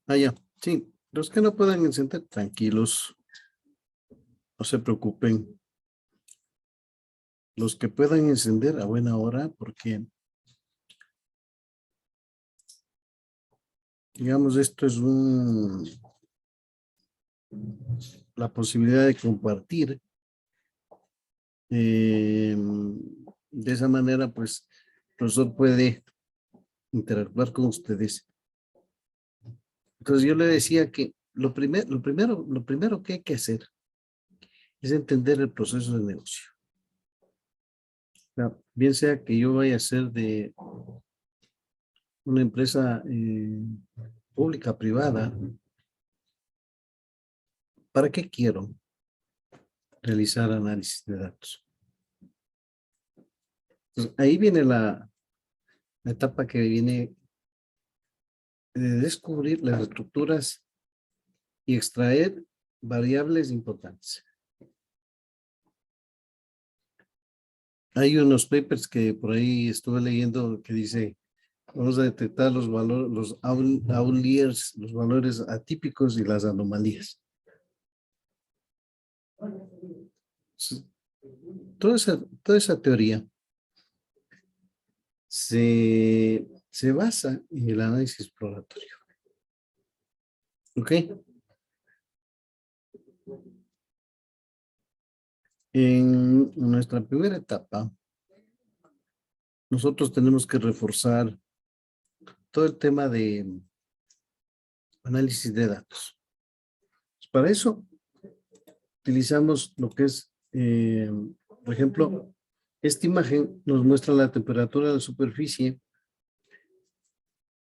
Ah, ya. Sí, los que no puedan encender, tranquilos, no se preocupen. Los que puedan encender a buena hora, porque, digamos, esto es la posibilidad de compartir. De esa manera, pues, el profesor puede interactuar con ustedes. Entonces yo le decía que lo primero que hay que hacer es entender el proceso de negocio. Bien sea que yo vaya a ser de una empresa pública, privada, ¿para qué quiero realizar análisis de datos? Entonces, ahí viene la etapa que viene de descubrir las estructuras y extraer variables importantes. Hay unos papers que por ahí estuve leyendo que dice, vamos a detectar los valores, los outliers, los valores atípicos y las anomalías. Toda esa teoría se basa en el análisis exploratorio. ¿Ok? En nuestra primera etapa, nosotros tenemos que reforzar todo el tema de análisis de datos. Para eso, utilizamos lo que es, por ejemplo, esta imagen nos muestra la temperatura de la superficie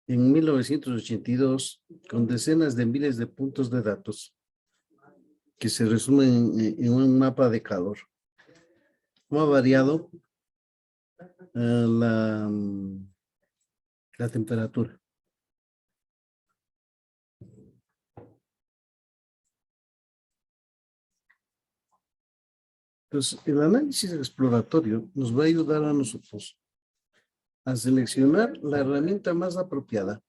en 1982 con decenas de miles de puntos de datos que se resumen en un mapa de calor. ¿Cómo ha variado la temperatura? Entonces, el análisis exploratorio nos va a ayudar a nosotros a seleccionar la herramienta más apropiada,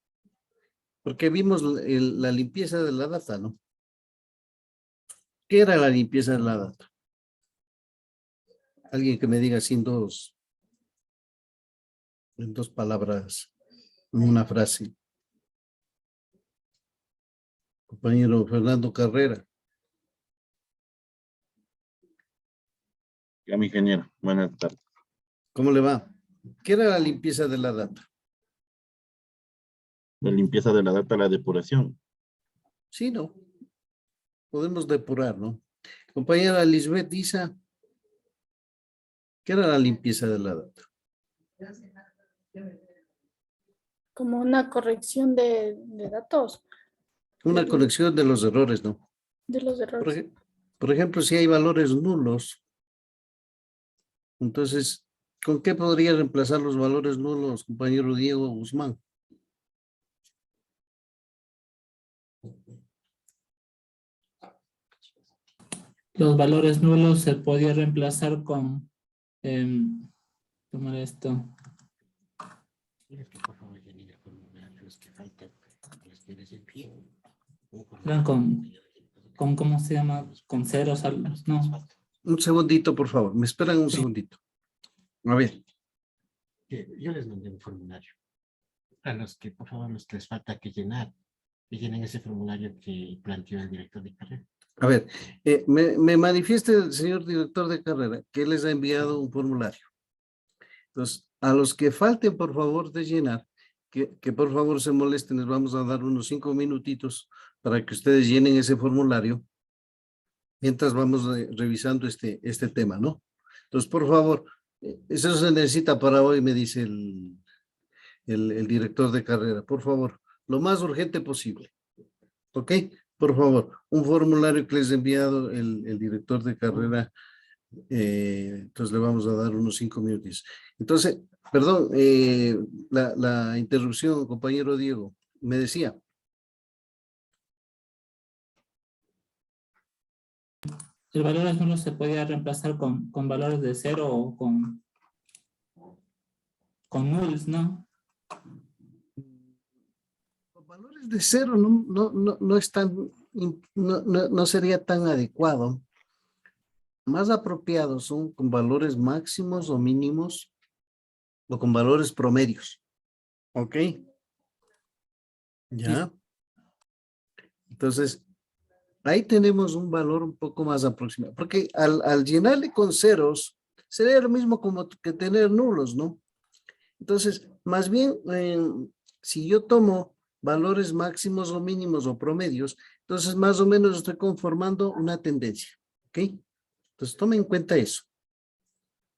porque vimos la limpieza de la data, ¿no? ¿Qué era la limpieza de la data? Alguien que me diga así en dos palabras, en una frase. Compañero Fernando Carrera. Ya, mi ingeniero, buenas tardes. ¿Cómo le va? ¿Qué era la limpieza de la data? La limpieza de la data, la depuración. Sí, ¿no? Podemos depurar, ¿no? Compañera Lisbeth Isa, ¿qué era la limpieza de la data? Como una corrección de datos, Una colección de los errores, ¿no? de los errores. Por ejemplo, si hay valores nulos, entonces, ¿con qué podría reemplazar los valores nulos, compañero Diego Guzmán? Los valores nulos se podía reemplazar con, ¿cómo era esto? Eran con, ¿cómo se llama? Con ceros, no. Un segundito, por favor. Me esperan un segundito. A ver. Yo les mandé un formulario. A los que, por favor, los que les falta que llenen ese formulario que planteó el director de carrera. A ver, me manifiesta el señor director de carrera que les ha enviado un formulario. Entonces, a los que falten, por favor, de llenar, que por favor se molesten, les vamos a dar unos 5 minutitos para que ustedes llenen ese formulario mientras vamos revisando este tema, ¿no? Entonces, por favor, eso se necesita para hoy, me dice el director de carrera. Por favor, lo más urgente posible. ¿Ok? Por favor, un formulario que les ha enviado el director de carrera. Entonces le vamos a dar unos 5 minutos. Entonces, perdón, la interrupción, compañero Diego, me decía. El valor nulo se podía reemplazar con valores de cero o con nulls, ¿no? valores de cero no es tan, no sería tan adecuado. Más apropiados son con valores máximos o mínimos o con valores promedios. ¿Ok? ¿Ya? Entonces, ahí tenemos un valor un poco más aproximado. Porque al llenarle con ceros, sería lo mismo como que tener nulos, ¿no? Entonces, más bien, si yo tomo valores máximos o mínimos o promedios, entonces más o menos estoy conformando una tendencia. ¿Ok? Entonces, tome en cuenta eso.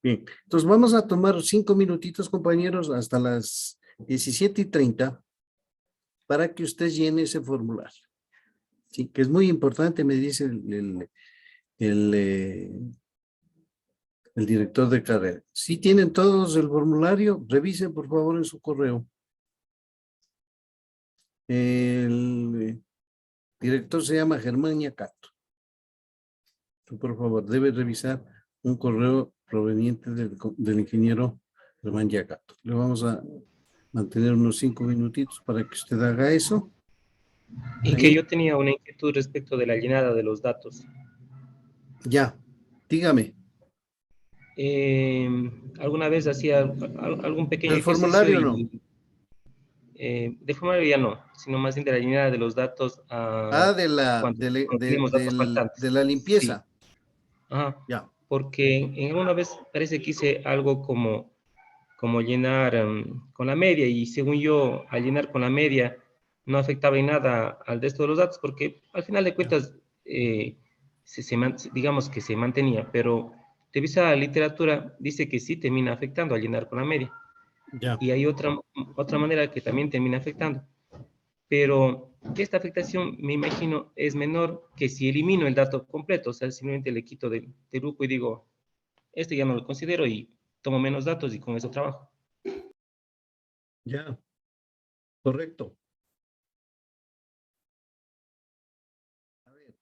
Bien, entonces vamos a tomar 5 minutitos, compañeros, hasta las 17:30 para que usted llene ese formulario. Sí, que es muy importante, me dice el director de carrera. Si tienen todos el formulario, revisen por favor en su correo. El director se llama Germán Yacato. Por favor, debe revisar un correo proveniente del ingeniero Germán Yacato. Le vamos a mantener unos 5 minutitos para que usted haga eso. Y que yo tenía una inquietud respecto de la llenada de los datos. Ya, dígame. Alguna vez hacía algún pequeño ¿El ejercicio formulario no? De formulario ya no, sino más bien de la llenada de los datos cuando tenemos datos faltantes. de la Sí, limpieza. ajá, Ya. porque en alguna vez parece que hice algo como llenar con la media, y según yo, al llenar con la media no afectaba en nada al resto de los datos, porque al final de cuentas, digamos que se mantenía, pero revisa la literatura, dice que sí termina afectando al llenar con la media. Ya. Y hay otra manera que también termina afectando. Pero esta afectación, me imagino, es menor que si elimino el dato completo, o sea, simplemente le quito del grupo y digo, este ya no lo considero y tomo menos datos y con eso trabajo. Ya. Correcto. A ver.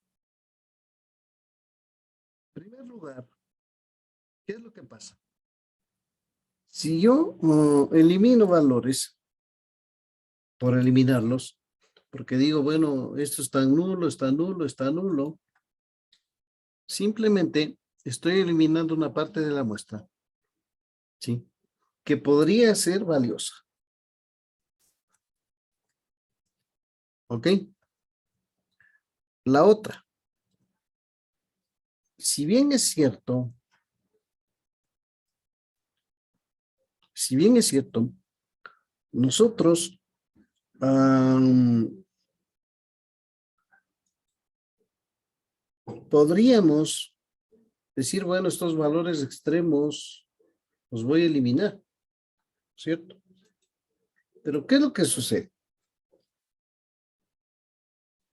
En primer lugar, ¿qué es lo que pasa? Si yo elimino valores por eliminarlos, porque digo, bueno, esto está nulo, está nulo, está nulo, simplemente estoy eliminando una parte de la muestra, ¿sí? Que podría ser valiosa. ¿Ok? La otra, si bien es cierto, nosotros podríamos decir, bueno, estos valores extremos los voy a eliminar, ¿cierto? Pero ¿qué es lo que sucede?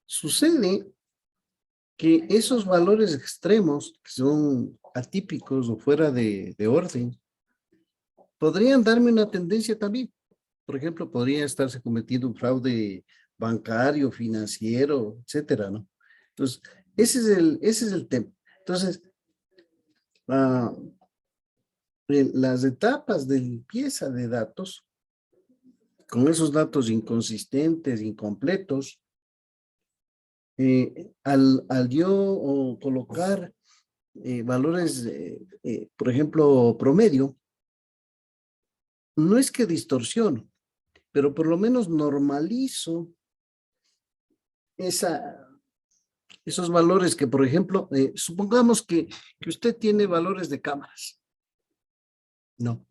Sucede que esos valores extremos, que son atípicos o fuera de orden, podrían darme una tendencia también. Por ejemplo, podría estarse cometiendo un fraude bancario, financiero, etcétera, ¿no? Entonces, ese es el tema. Entonces, las etapas de limpieza de datos, con esos datos inconsistentes, incompletos, al yo colocar valores, por ejemplo, promedio, no es que distorsiono, pero por lo menos normalizo esos valores que, por ejemplo, supongamos que usted tiene valores de cámaras. No.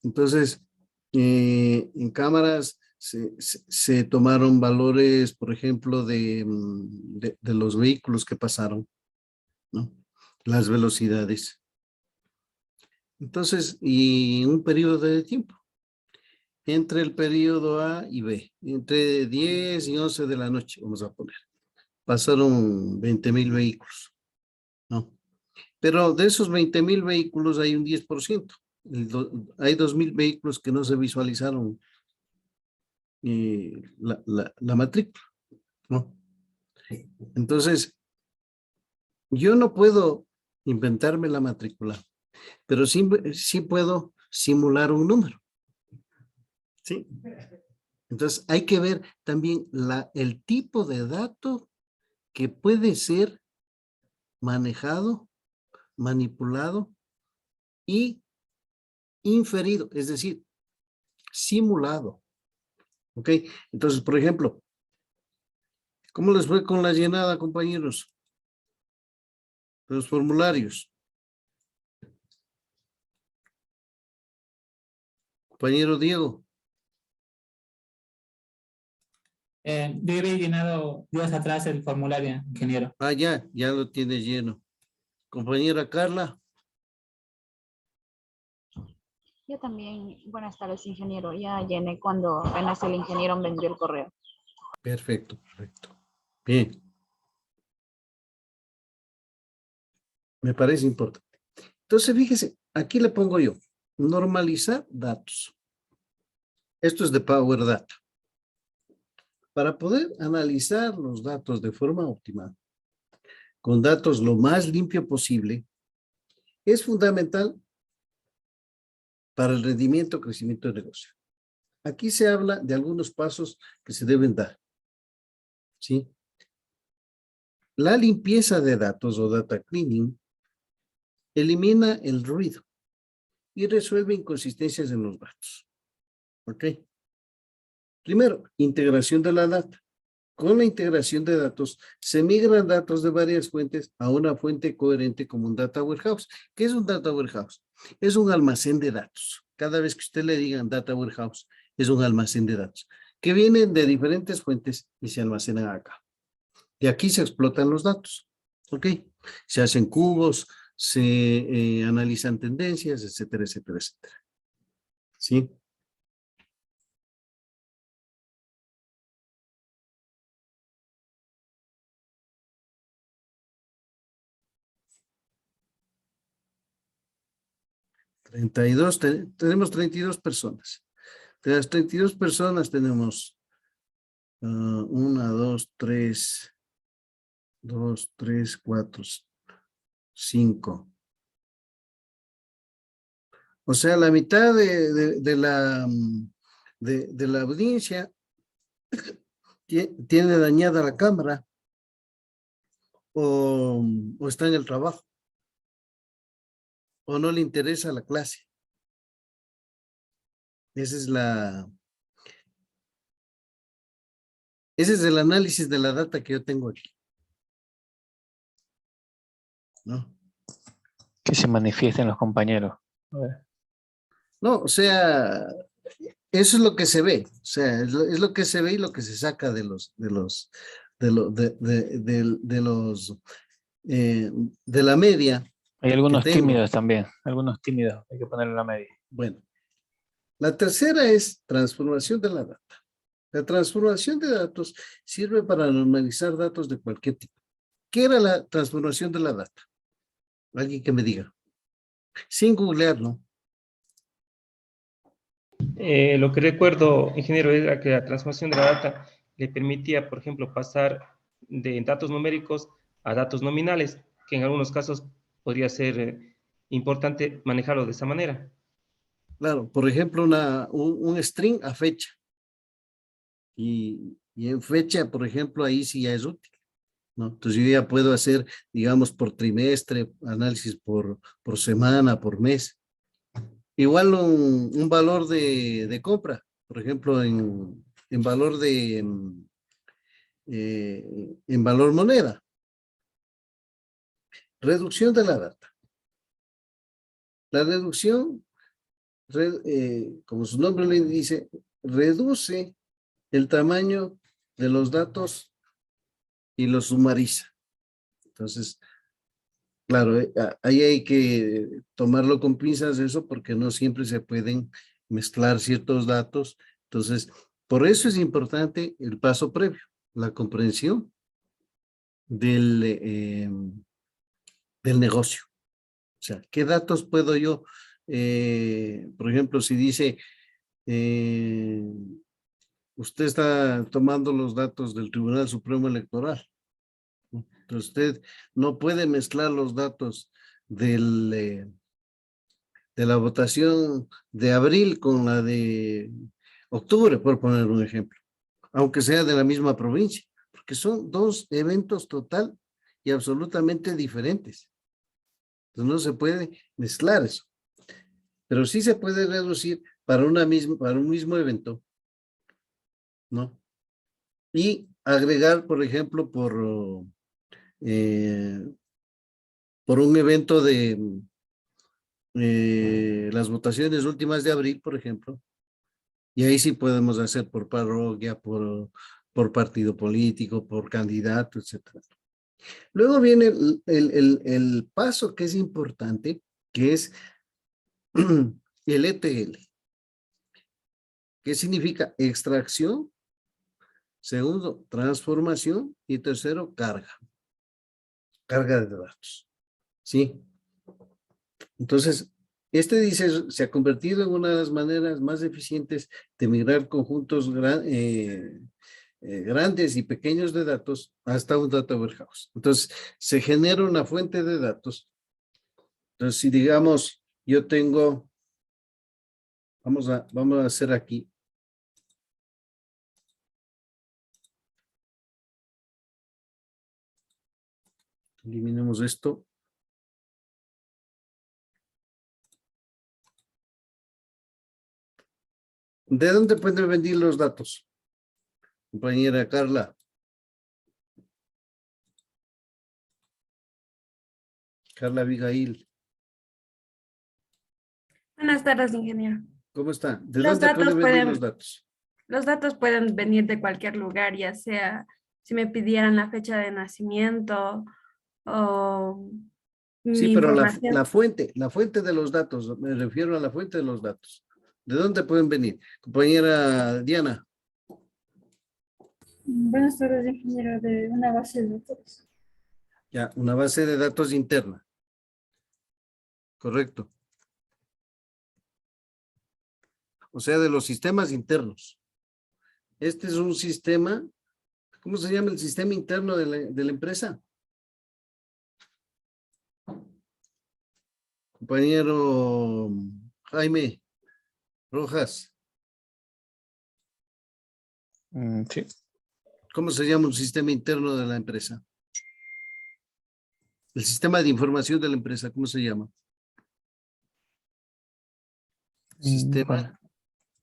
Entonces, en cámaras se tomaron valores, por ejemplo, de los vehículos que pasaron, ¿no? Las velocidades. Entonces, y un periodo de tiempo. Entre el periodo A y B, entre 10 y 11 de la noche, vamos a poner. Pasaron 20,000 vehículos, ¿no? Pero de esos 20,000 vehículos hay un 10%. Hay 2,000 vehículos que no se visualizaron la matrícula, ¿no? Entonces, yo no puedo inventarme la matrícula, pero sí puedo simular un número. Sí. Entonces, hay que ver también el tipo de dato que puede ser manejado, manipulado y inferido, es decir, simulado. ¿Ok? Entonces, por ejemplo, ¿cómo les fue con la llenada, compañeros? Los formularios. Compañero Diego. Yo había llenado días atrás el formulario, ingeniero. Ah, ya lo tiene lleno. Compañera Carla. Yo también, buenas tardes, ingeniero. Ya llené cuando apenas el ingeniero me envió el correo. Perfecto, perfecto. Bien. Me parece importante. Entonces, fíjese, aquí le pongo yo, normalizar datos. Esto es de Power Data. Para poder analizar los datos de forma óptima, con datos lo más limpio posible, es fundamental para el rendimiento, crecimiento del negocio. Aquí se habla de algunos pasos que se deben dar. ¿Sí? La limpieza de datos o data cleaning elimina el ruido y resuelve inconsistencias en los datos. ¿Ok? Primero, integración de la data. Con la integración de datos, se migran datos de varias fuentes a una fuente coherente como un data warehouse. ¿Qué es un data warehouse? Es un almacén de datos. Cada vez que usted le digan data warehouse, es un almacén de datos que vienen de diferentes fuentes y se almacenan acá. Y aquí se explotan los datos. ¿Ok? Se hacen cubos, se analizan tendencias, etcétera, etcétera, etcétera. ¿Sí? Tenemos 32 personas. De las 32 personas tenemos 1, 2, 3, 4, 5. O sea, la mitad de la audiencia tiene dañada la cámara o está en el trabajo o no le interesa la clase. Ese es el análisis de la data que yo tengo aquí. ¿No? Que se manifiesten los compañeros. No, o sea, eso es lo que se ve, o sea, es lo que se ve y lo que se saca de la media. Hay algunos que tengo. tímidos también, algunos tímidos, hay que ponerle la media. Bueno, la tercera es transformación de la data. La transformación de datos sirve para normalizar datos de cualquier tipo. ¿Qué era la transformación de la data? Alguien que me diga. Sin googlear, ¿no? Lo que recuerdo, ingeniero, era que la transformación de la data le permitía, por ejemplo, pasar de datos numéricos a datos nominales, que en algunos casos podría ser importante manejarlo de esa manera. Claro, por ejemplo, un string a fecha. Y en fecha, por ejemplo, ahí sí ya es útil, ¿no? Entonces yo ya puedo hacer, digamos, por trimestre, análisis por semana, por mes. Igual un valor de compra, por ejemplo, en valor en valor moneda. Reducción de la data. La reducción, como su nombre le dice, reduce el tamaño de los datos y los sumariza. Entonces, claro, ahí hay que tomarlo con pinzas eso porque no siempre se pueden mezclar ciertos datos. Entonces, por eso es importante el paso previo, la comprensión del negocio. O sea, ¿qué datos puedo yo? Por ejemplo, si dice, usted está tomando los datos del Tribunal Supremo Electoral. Entonces usted no puede mezclar los datos de la votación de abril con la de octubre, por poner un ejemplo, aunque sea de la misma provincia, porque son dos eventos total y absolutamente diferentes. Entonces no se puede mezclar eso, pero sí se puede reducir para un mismo evento, ¿no? Y agregar, por ejemplo, por un evento de las votaciones últimas de abril, por ejemplo, y ahí sí podemos hacer por parroquia, por partido político, por candidato, etcétera. Luego viene el paso que es importante, que es el ETL, que significa extracción, segundo, transformación y tercero, carga de datos. ¿Sí? Entonces, este dice, se ha convertido en una de las maneras más eficientes de migrar conjuntos grandes y pequeños de datos hasta un data warehouse. Entonces, se genera una fuente de datos. Entonces, si digamos, yo tengo, vamos a hacer aquí. Eliminemos esto. ¿De dónde pueden venir los datos? Compañera Carla. Carla Abigail. Buenas tardes, ingeniero. ¿Cómo está? ¿De Los dónde pueden datos venir pueden- los datos? Los datos pueden venir de cualquier lugar, ya sea si me pidieran la fecha de nacimiento o Sí, mi pero información. la fuente de los datos, me refiero a la fuente de los datos. ¿De dónde pueden venir? Compañera Diana. Buenas tardes, ingeniero, de una base de datos. Ya, una base de datos interna. Correcto. O sea, de los sistemas internos. Este es un sistema, ¿cómo se llama el sistema interno de la empresa? Compañero Jaime Rojas, Sí. ¿cómo se llama un sistema interno de la empresa? El sistema de información de la empresa, ¿cómo se llama? Sistema.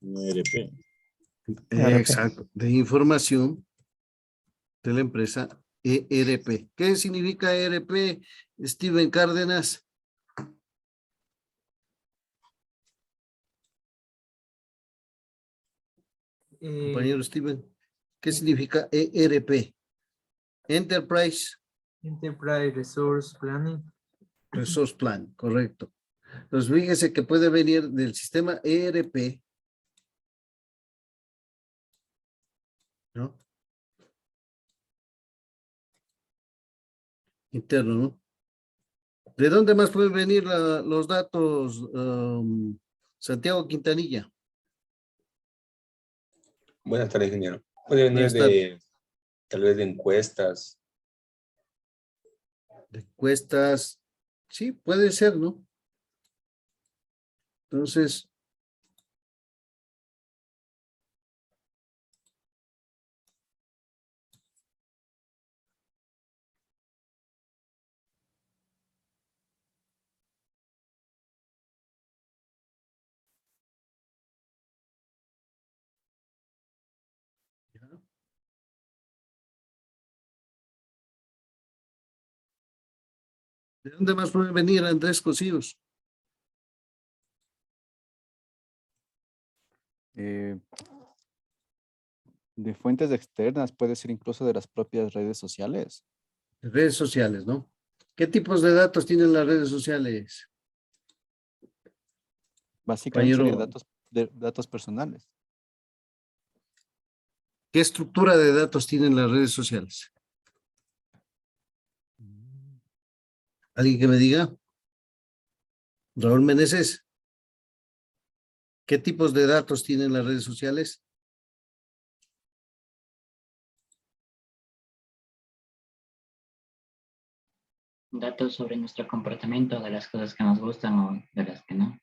Bueno, ERP. ERP. Exacto, de información de la empresa ERP. ¿Qué significa ERP, Steven Cárdenas? Compañero Steven, ¿qué significa ERP? Enterprise Enterprise Resource Planning. Resource Plan, correcto. Entonces, fíjese que puede venir del sistema ERP, ¿no? Interno, ¿no? ¿De dónde más pueden venir los datos, Santiago Quintanilla? Buenas tardes, ingeniero. Puede venir Buenas tardes. de, tal vez de encuestas. De encuestas, sí, puede ser, ¿no? Entonces, ¿de dónde más pueden venir, Andrés Cosíos? De fuentes externas, puede ser incluso de las propias redes sociales. De redes sociales, ¿no? ¿Qué tipos de datos tienen las redes sociales? Básicamente sería Compañero, datos personales. ¿qué estructura de datos tienen las redes sociales? ¿Alguien que me diga? Raúl Meneses, ¿qué tipos de datos tienen las redes sociales? Datos sobre nuestro comportamiento, de las cosas que nos gustan o de las que no.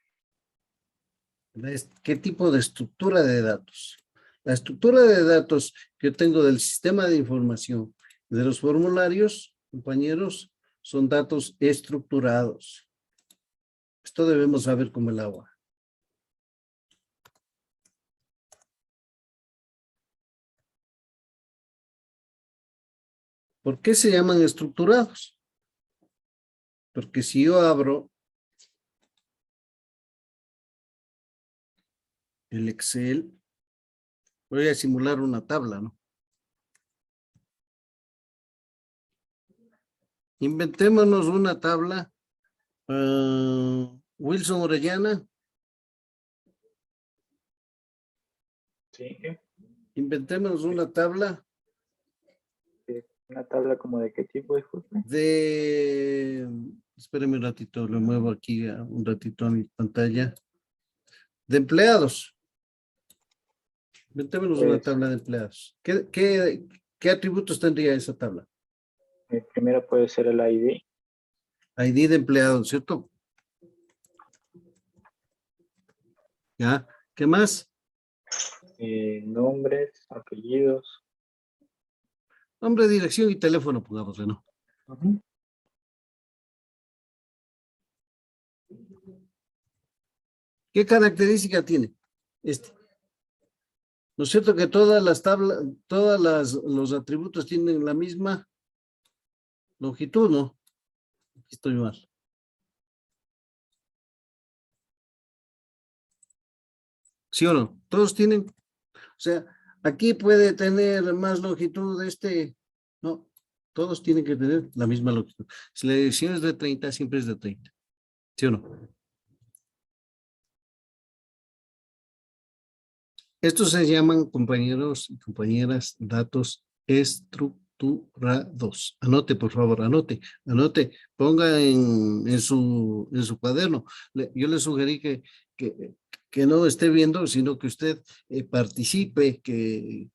¿Qué tipo de estructura de datos? La estructura de datos que yo tengo del sistema de información de los formularios, compañeros, son datos estructurados. Esto debemos saber como el agua. ¿Por qué se llaman estructurados? Porque si yo abro el Excel, voy a simular una tabla, ¿no? Inventémonos una tabla. Wilson Orellana, Sí. inventémonos una tabla Una tabla como de qué tipo, disculpe. de... Espéreme un ratito, lo muevo aquí un ratito a mi pantalla. De empleados. Inventémonos una Pues, tabla de empleados. ¿Qué atributos tendría esa tabla? primero puede ser el ID. ID de empleado, ¿cierto? ¿Ya? ¿Qué más? Nombres, apellidos. Nombre, dirección y teléfono, pongámosle, ¿no? Ujú. ¿Qué característica tiene este? ¿No es cierto que todas las tablas, los atributos tienen la misma longitud, no? Aquí estoy mal. ¿Sí o no? Todos tienen, o sea, aquí puede tener más longitud no, todos tienen que tener la misma longitud. Si la dirección es de 30, siempre es de 30. ¿Sí o no? Estos se llaman, compañeros y compañeras, datos estructurados. Anote, por favor, anote, ponga en su cuaderno. Yo le sugerí que no esté viendo, sino que usted participe, que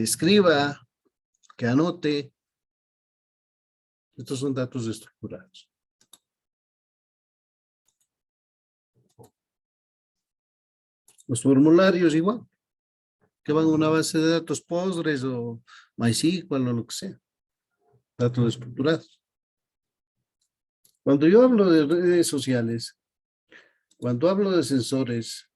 escriba, que anote. Estos son datos estructurados. Los formularios igual, que van a una base de datos Postgres o MySQL o lo que sea. Datos estructurados. Cuando yo hablo de redes sociales, cuando hablo de sensores,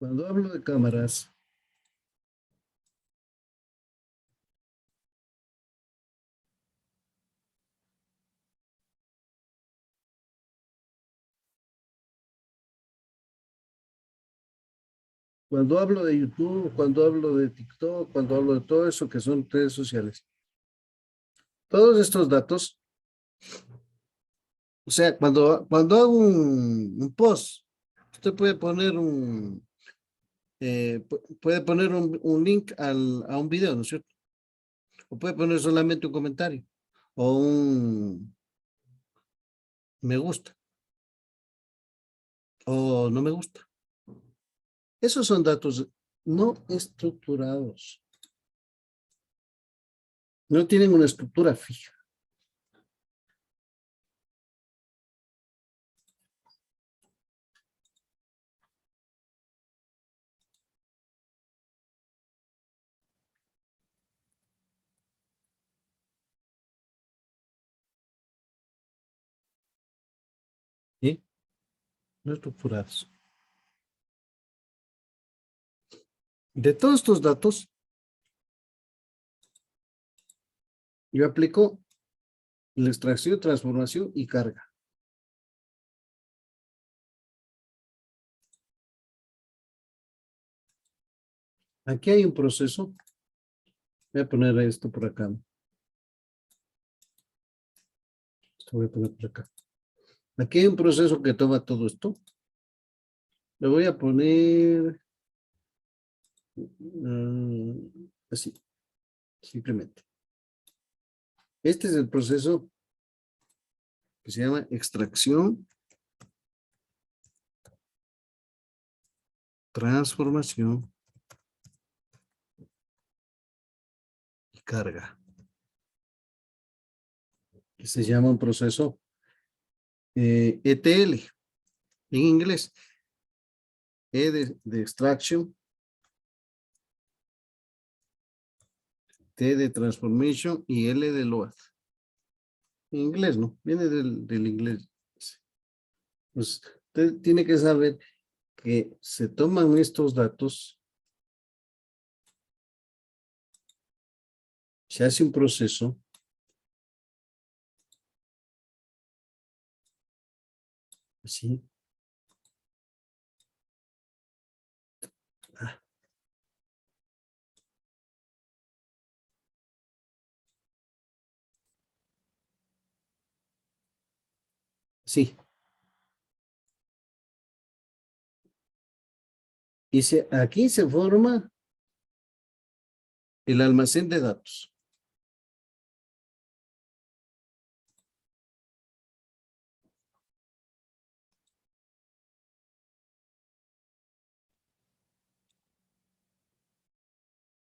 cuando hablo de cámaras, cuando hablo de YouTube, cuando hablo de TikTok, cuando hablo de todo eso que son redes sociales, todos estos datos, o sea, cuando hago un post, usted puede poner un link a un video, ¿no es cierto? O puede poner solamente un comentario o un me gusta o no me gusta. Esos son datos no estructurados. No tienen una estructura fija. ¿Sí? No estructurados. De todos estos datos, yo aplico la extracción, transformación y carga. Aquí hay un proceso. Voy a poner esto por acá. Esto voy a poner por acá. Aquí hay un proceso que toma todo esto. Le voy a poner así, simplemente. Este es el proceso que se llama extracción, transformación y carga. Que se llama un proceso ETL en inglés. E de extraction, T de transformation y L de load. En inglés, ¿no? Viene del inglés. Pues usted tiene que saber que se toman estos datos, se hace un proceso, así. Sí. Y aquí se forma el almacén de datos.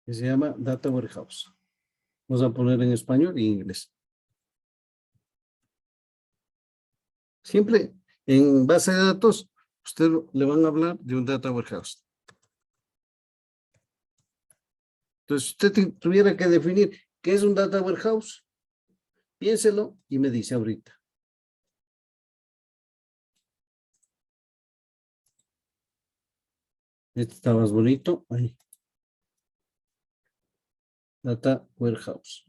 Que se llama Data Warehouse. Vamos a poner en español y inglés. Siempre en base de datos, usted le van a hablar de un Data Warehouse. Entonces, usted tuviera que definir qué es un Data Warehouse, piénselo y me dice ahorita. Este está más bonito. Ahí. Data Warehouse.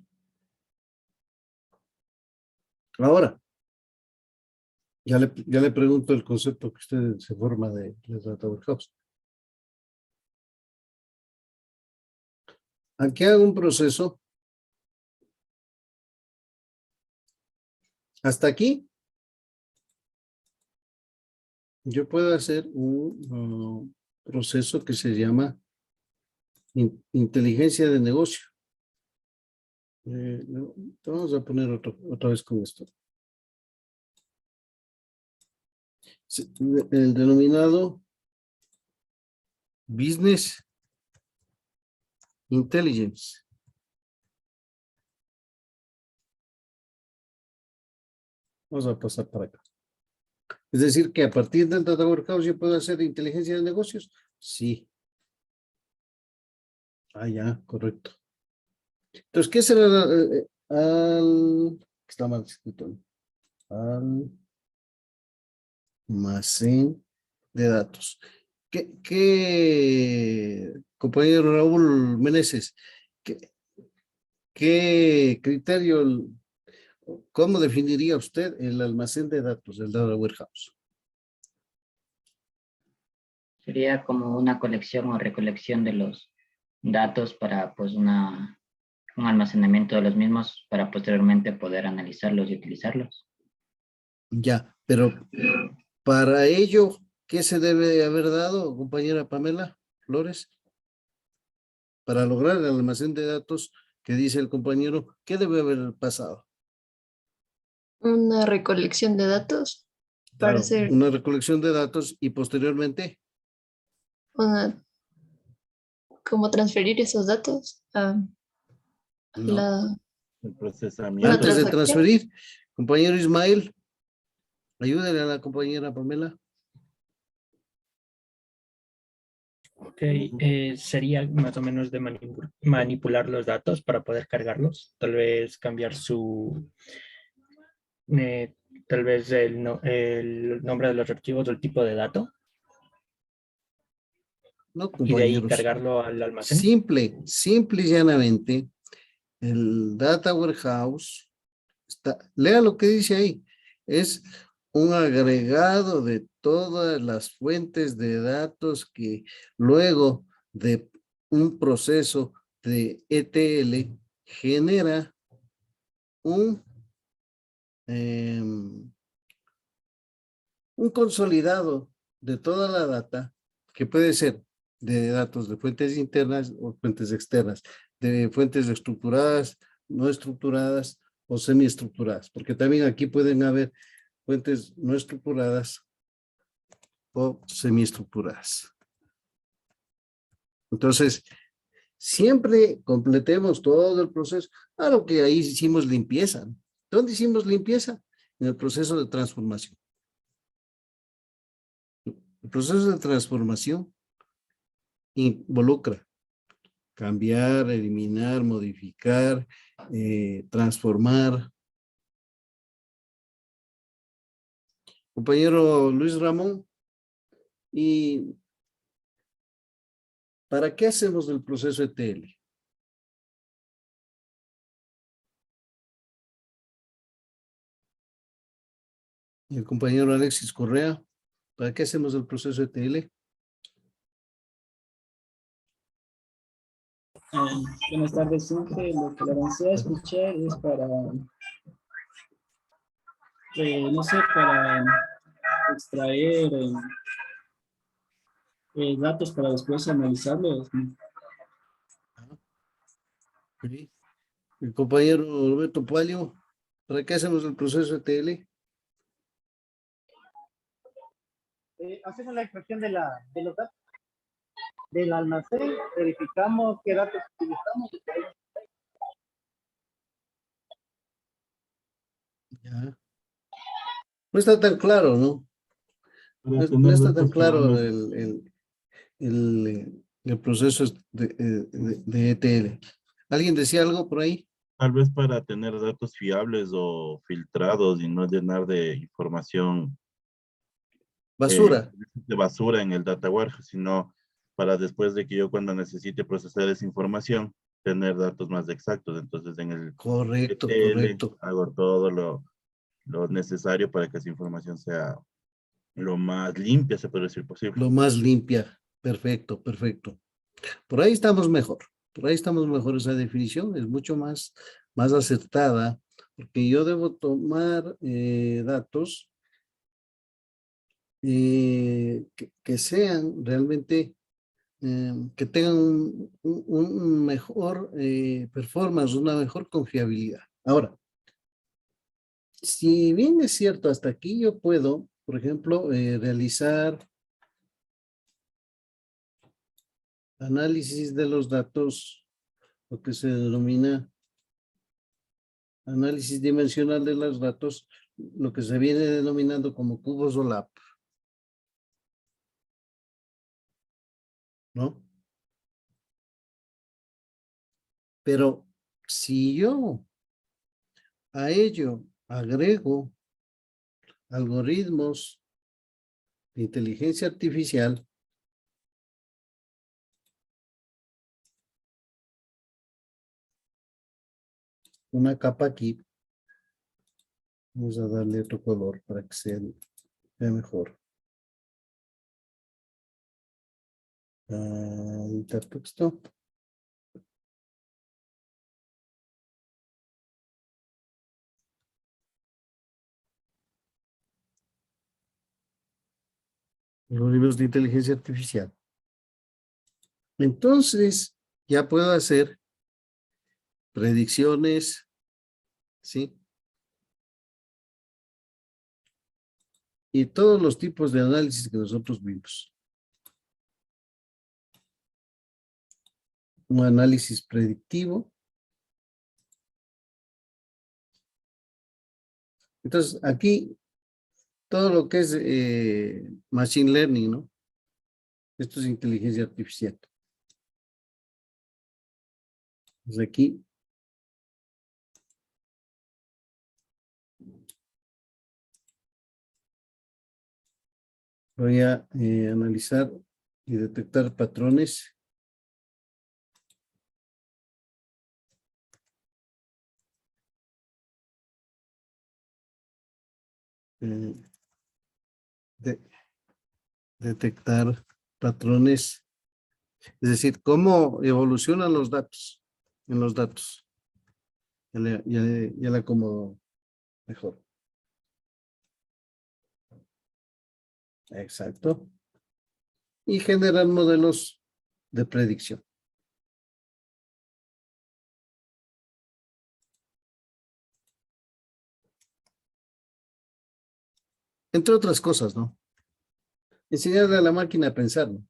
Ahora, ya le pregunto el concepto que usted se forma de Data Warehouse. Aquí hago un proceso. Hasta aquí. Yo puedo hacer un proceso que se llama inteligencia de negocio. Vamos a poner otra vez con esto. El denominado Business Intelligence. Vamos a pasar para acá. Es decir, que a partir del Data Warehouse yo puedo hacer inteligencia de negocios. Sí. Ah, ya, correcto. Entonces, ¿qué será está mal escrito? Almacén de datos. Compañero Raúl Meneses, ¿qué criterio, cómo definiría usted el almacén de datos del Data Warehouse? Sería como una colección o recolección de los datos para pues un almacenamiento de los mismos para posteriormente poder analizarlos y utilizarlos. Ya, pero para ello, ¿qué se debe haber dado, compañera Pamela Flores? Para lograr el almacén de datos que dice el compañero, ¿qué debe haber pasado? Una recolección de datos para Claro, hacer una recolección de datos y posteriormente cómo transferir esos datos a El una procesamiento. antes de transacción. transferir, compañero Ismael, ayúdale a la compañera Pamela. Ok, sería más o menos de manipular los datos para poder cargarlos, tal vez cambiar tal vez el nombre de los archivos o el tipo de dato. No, Y de ahí compañeros. cargarlo al almacén. Simple y llanamente, el Data Warehouse, lea lo que dice ahí, es un agregado de todas las fuentes de datos que luego de un proceso de ETL genera un consolidado de toda la data que puede ser de datos de fuentes internas o fuentes externas, de fuentes estructuradas, no estructuradas o semiestructuradas, porque también aquí pueden haber fuentes no estructuradas o semiestructuradas. Entonces, siempre completemos todo el proceso. Claro que ahí hicimos limpieza. ¿Dónde hicimos limpieza? En el proceso de transformación. El proceso de transformación involucra cambiar, eliminar, modificar, transformar. Compañero Luis Ramón, ¿y para qué hacemos el proceso ETL? El compañero Alexis Correa, ¿para qué hacemos el proceso ETL? Buenas tardes, siempre lo que le avancé a escuchar es para, no sé, para extraer datos para después analizarlos. Sí. El compañero Roberto Pualio, ¿para qué hacemos el proceso ETL? Hacemos la extracción de los datos del almacén, verificamos qué datos utilizamos. Ya. No está tan claro, ¿no? No está tan claro el proceso de ETL. ¿Alguien decía algo por ahí? Tal vez para tener datos fiables o filtrados y no llenar de información Basura. de basura en el data warehouse, sino para después de que yo cuando necesite procesar esa información, tener datos más exactos. Entonces en el Correcto, ETL correcto. hago todo lo necesario para que esa información sea lo más limpia, se puede decir posible. Lo más limpia. Perfecto, perfecto. Por ahí estamos mejor. Por ahí estamos mejor. Esa definición es mucho más acertada, porque yo debo tomar datos que sean realmente, que tengan un mejor performance, una mejor confiabilidad. Ahora, si bien es cierto, hasta aquí yo puedo, por ejemplo, realizar análisis de los datos, lo que se denomina análisis dimensional de los datos, lo que se viene denominando como cubos OLAP, ¿no? Pero si yo a ello agrego algoritmos de inteligencia artificial, una capa aquí, vamos a darle otro color para que vea mejor. Editar texto. Algoritmos de inteligencia artificial. Entonces, ya puedo hacer predicciones, ¿sí? Y todos los tipos de análisis que nosotros vimos. Un análisis predictivo. Entonces, aquí, todo lo que es machine learning, ¿no? Esto es inteligencia artificial. Desde aquí. Voy a analizar y detectar patrones. Detectar patrones. Es decir, cómo evolucionan los datos en los datos. Ya la acomodo mejor. Exacto. Y generar modelos de predicción. Entre otras cosas, ¿no? Enseñarle a la máquina a pensar, ¿no?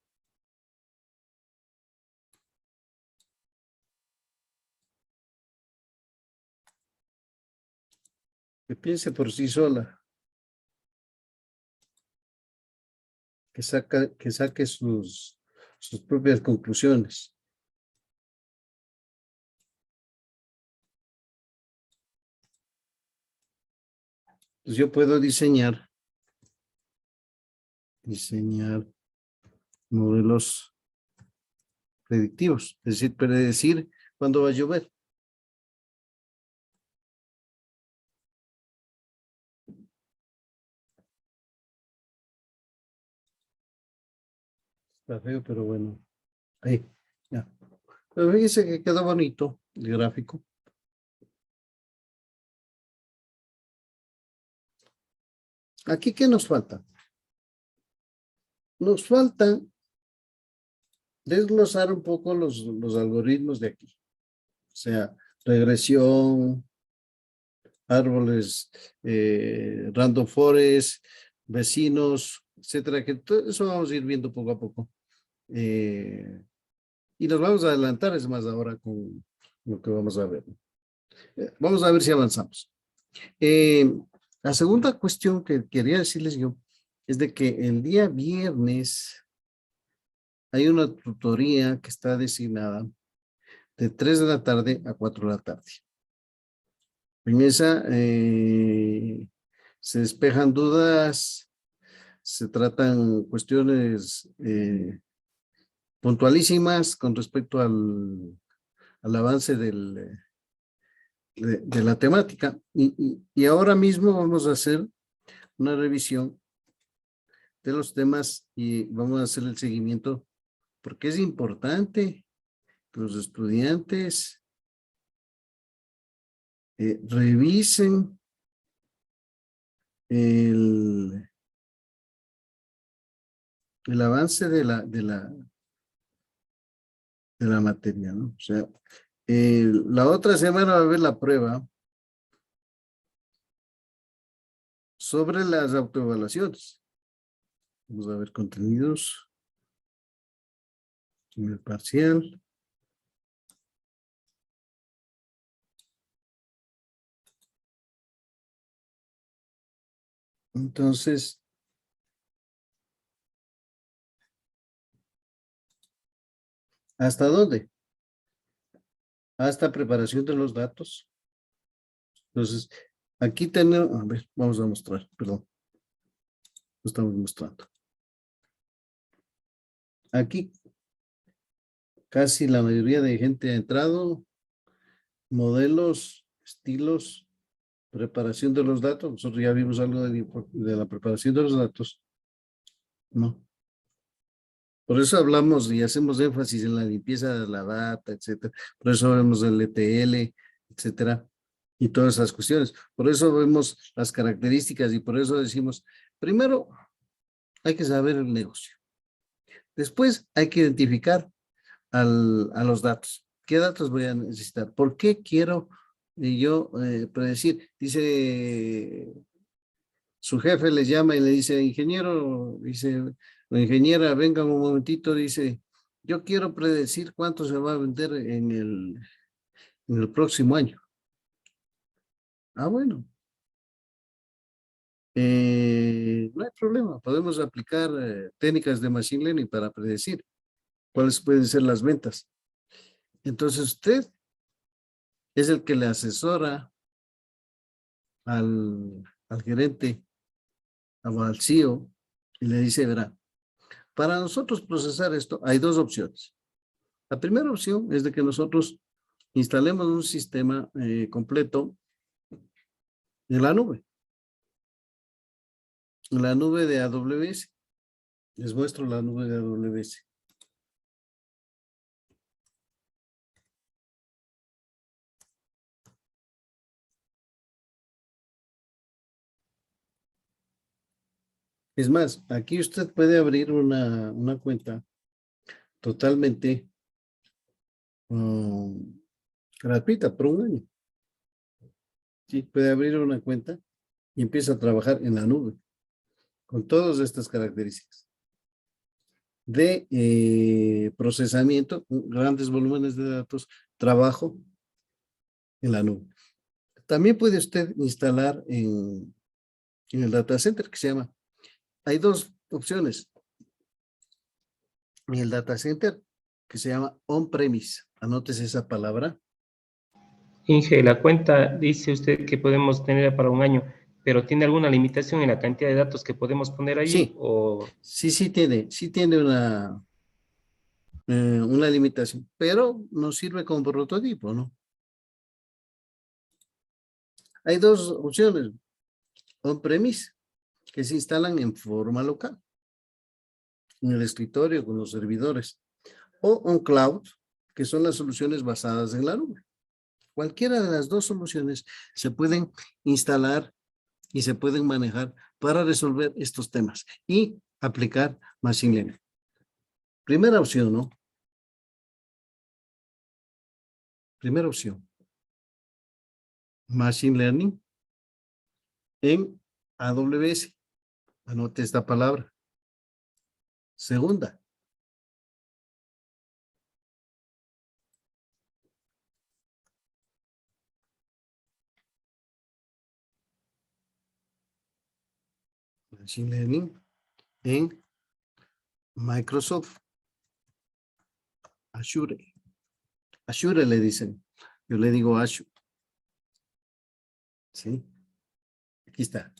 Que piense por sí sola. Que saque sus propias conclusiones. Pues yo puedo diseñar modelos predictivos, es decir, predecir cuándo va a llover. Está feo, pero bueno. Ahí, ya. Pero fíjense que quedó bonito el gráfico. Aquí, ¿qué nos falta? Nos falta desglosar un poco los algoritmos de aquí. O sea, regresión, árboles, random forest, vecinos, etcétera, que todo eso vamos a ir viendo poco a poco. Y nos vamos a adelantar, es más, ahora con lo que vamos a ver. Vamos a ver si avanzamos. La segunda cuestión que quería decirles yo es de que el día viernes hay una tutoría que está designada de 3 de la tarde a 4 de la tarde. En esa se despejan dudas, se tratan cuestiones puntualísimas con respecto al avance de la temática. Y ahora mismo vamos a hacer una revisión de los temas y vamos a hacer el seguimiento porque es importante que los estudiantes revisen el avance de la materia, ¿no? O sea, la otra semana va a haber la prueba sobre las autoevaluaciones. Vamos a ver contenidos. En el parcial. Entonces, ¿hasta dónde? Hasta preparación de los datos. Entonces, aquí tenemos, a ver, vamos a mostrar, perdón. Lo estamos mostrando. Aquí, casi la mayoría de gente ha entrado. Modelos, estilos, preparación de los datos. Nosotros ya vimos algo de la preparación de los datos. No. Por eso hablamos y hacemos énfasis en la limpieza de la data, etcétera. Por eso vemos el ETL, etcétera, y todas esas cuestiones. Por eso vemos las características y por eso decimos, primero, hay que saber el negocio. Después hay que identificar a los datos. ¿Qué datos voy a necesitar? ¿Por qué quiero yo predecir? Dice, su jefe le llama y le dice, ingeniero, dice, o ingeniera, venga un momentito, dice, yo quiero predecir cuánto se va a vender en el próximo año. Ah, bueno. No hay problema, podemos aplicar técnicas de Machine Learning para predecir cuáles pueden ser las ventas. Entonces usted es el que le asesora al gerente, al CEO, y le dice, verá, para nosotros procesar esto hay dos opciones. La primera opción es de que nosotros instalemos un sistema completo en la nube. En la nube de AWS. Les muestro la nube de AWS. Es más, aquí usted puede abrir una cuenta totalmente gratuita por un año. Sí, puede abrir una cuenta y empieza a trabajar en la nube con todas estas características de procesamiento, grandes volúmenes de datos, trabajo en la nube. También puede usted instalar en el data center que se llama. Hay dos opciones. En el data center que se llama on-premise. Anótese esa palabra. Inge, la cuenta dice usted que podemos tener para un año, pero ¿tiene alguna limitación en la cantidad de datos que podemos poner allí? Sí. O... Sí tiene una limitación, pero no sirve como prototipo, ¿no? Hay dos opciones. On-premise, que se instalan en forma local, en el escritorio con los servidores, o on-cloud, que son las soluciones basadas en la nube. Cualquiera de las dos soluciones se pueden instalar y se pueden manejar para resolver estos temas y aplicar Machine Learning. Primera opción, ¿no? Primera opción. Machine Learning en AWS. Anote esta palabra. Segunda. Machine Learning en Microsoft Azure. Azure le dicen. Yo le digo Azure. ¿Sí? Aquí está.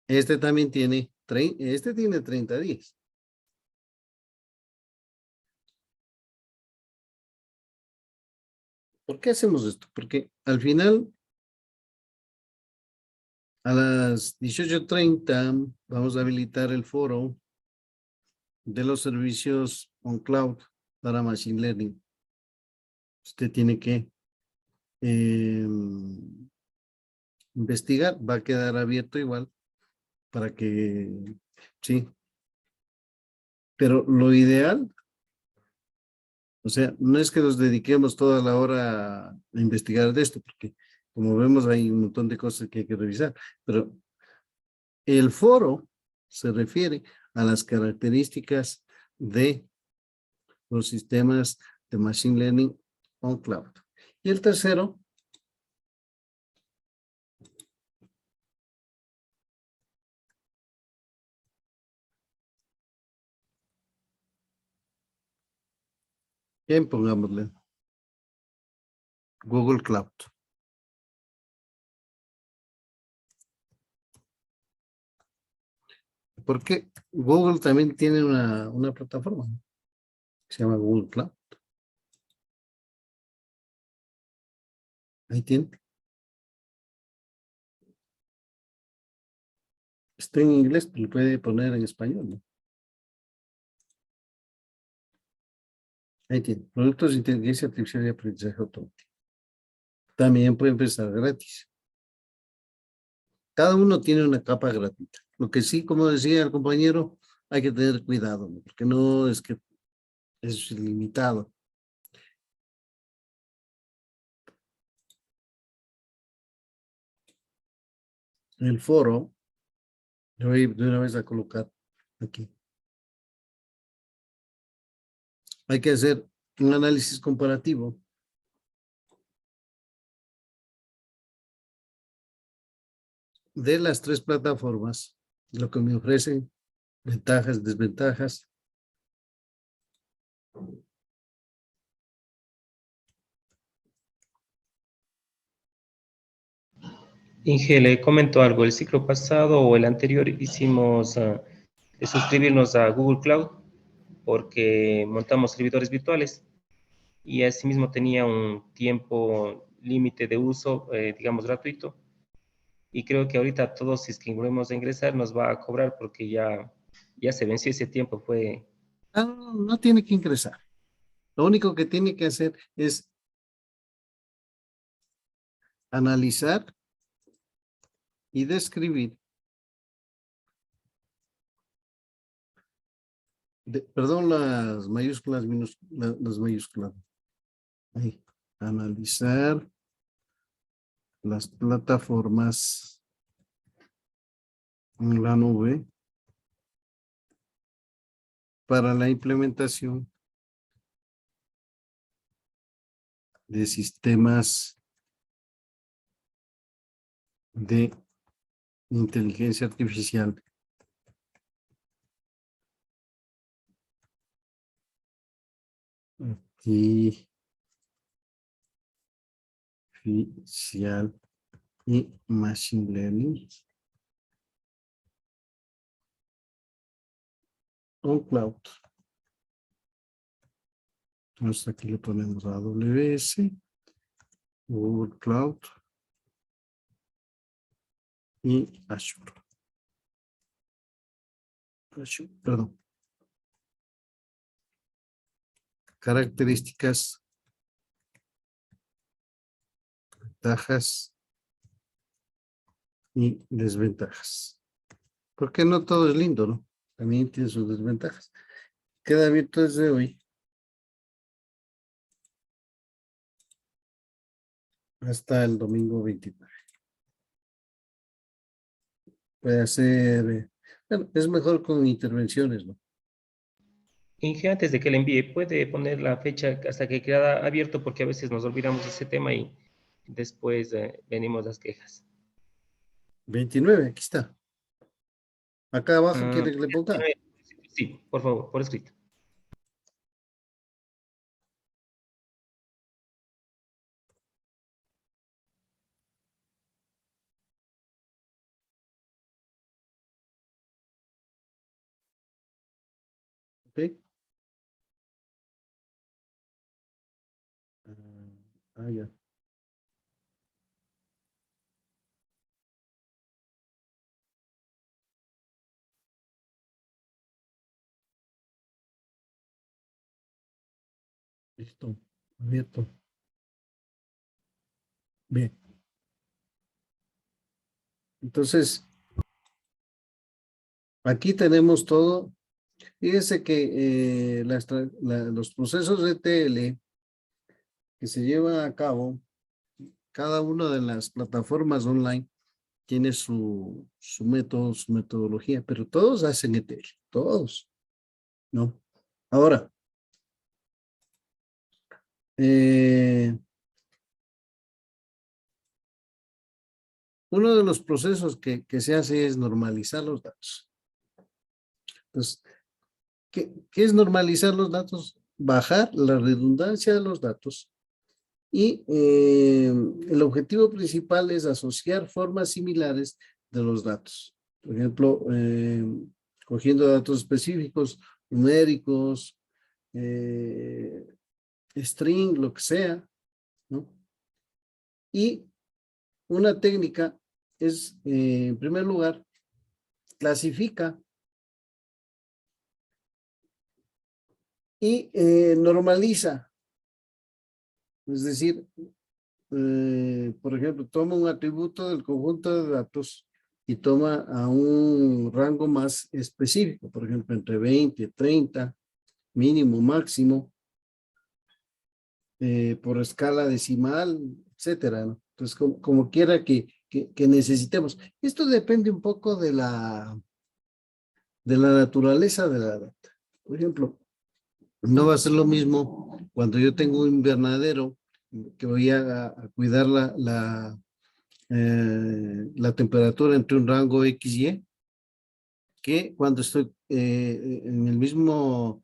Este también tiene 30 días. ¿Por qué hacemos esto? Porque al final, a las 18:30, vamos a habilitar el foro de los servicios on cloud para Machine Learning. Usted tiene que investigar, va a quedar abierto igual para que, sí. Pero lo ideal, o sea, no es que nos dediquemos toda la hora a investigar de esto, porque como vemos hay un montón de cosas que hay que revisar, pero el foro se refiere a las características de los sistemas de Machine Learning on Cloud. Y el tercero, bien, pongámosle Google Cloud. Porque Google también tiene una plataforma, ¿no? Se llama Google Cloud. Ahí tiene. Está en inglés, pero lo puede poner en español, ¿no? Ahí tiene. Productos de inteligencia artificial y aprendizaje automático. También puede empezar gratis. Cada uno tiene una capa gratuita. Lo que sí, como decía el compañero, hay que tener cuidado, ¿no? Porque no es que es limitado. En el foro, yo voy de una vez a colocar aquí. Hay que hacer un análisis comparativo de las tres plataformas, lo que me ofrecen, ventajas, desventajas. Inge, le comento algo. El ciclo pasado o el anterior hicimos de suscribirnos a Google Cloud porque montamos servidores virtuales y asimismo tenía un tiempo límite de uso, digamos, gratuito. Y creo que ahorita todos, si es que volvemos a ingresar, nos va a cobrar porque ya se venció ese tiempo. No tiene que ingresar. Lo único que tiene que hacer es analizar y describir. Perdón, las mayúsculas, las mayúsculas. Ahí. Analizar las plataformas en la nube para la implementación de sistemas de inteligencia artificial artificial y machine learning on cloud. Entonces aquí le ponemos AWS, Google Cloud y Azure. Perdón. Características, ventajas y desventajas. Porque no todo es lindo, ¿no? También tiene sus desventajas. Queda abierto desde hoy hasta el domingo 29. Puede ser, bueno, es mejor con intervenciones, ¿no? Inge, antes de que le envíe, puede poner la fecha hasta que queda abierto, porque a veces nos olvidamos de ese tema y después venimos las quejas. 29, aquí está. Acá abajo quiere que le ponga. Sí, por favor, por escrito. Ok. Ya. Listo. Abierto. Bien. Entonces, aquí tenemos todo. Fíjense que los procesos de ETL que se llevan a cabo, cada una de las plataformas online tiene su método, su metodología, pero todos hacen ETL, todos, ¿no? Ahora, uno de los procesos que se hace es normalizar los datos. Entonces, ¿qué es normalizar los datos? Bajar la redundancia de los datos y el objetivo principal es asociar formas similares de los datos. Por ejemplo, cogiendo datos específicos, numéricos, string, lo que sea, ¿no? Y una técnica es, en primer lugar, clasifica y normaliza. Es decir, por ejemplo, toma un atributo del conjunto de datos y toma a un rango más específico, por ejemplo, entre 20, 30, mínimo, máximo, por escala decimal, etcétera, ¿no? Entonces, como quiera que necesitemos. Esto depende un poco de la naturaleza de la data. Por ejemplo, no va a ser lo mismo cuando yo tengo un invernadero que voy a cuidar la temperatura entre un rango XY, que cuando estoy en el mismo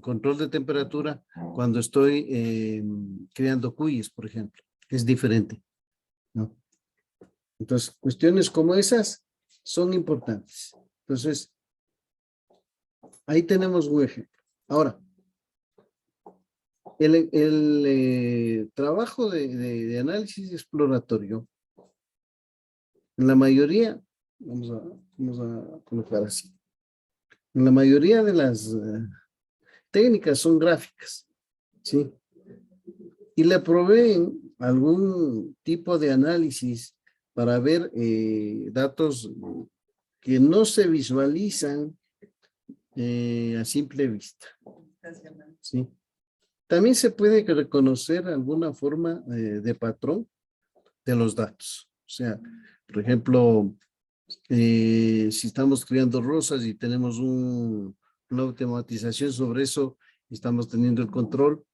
control de temperatura, cuando estoy creando cuyes, por ejemplo. Es diferente, ¿no? Entonces, cuestiones como esas son importantes. Entonces, ahí tenemos un ejemplo. Ahora, el trabajo de análisis exploratorio, en la mayoría, vamos a colocar así, en la mayoría de las técnicas son gráficas, ¿sí? Y le proveen algún tipo de análisis para ver datos que no se visualizan a simple vista, ¿sí? También se puede reconocer alguna forma de patrón de los datos. O sea, por ejemplo, si estamos creando rosas y tenemos una automatización sobre eso, estamos teniendo el control.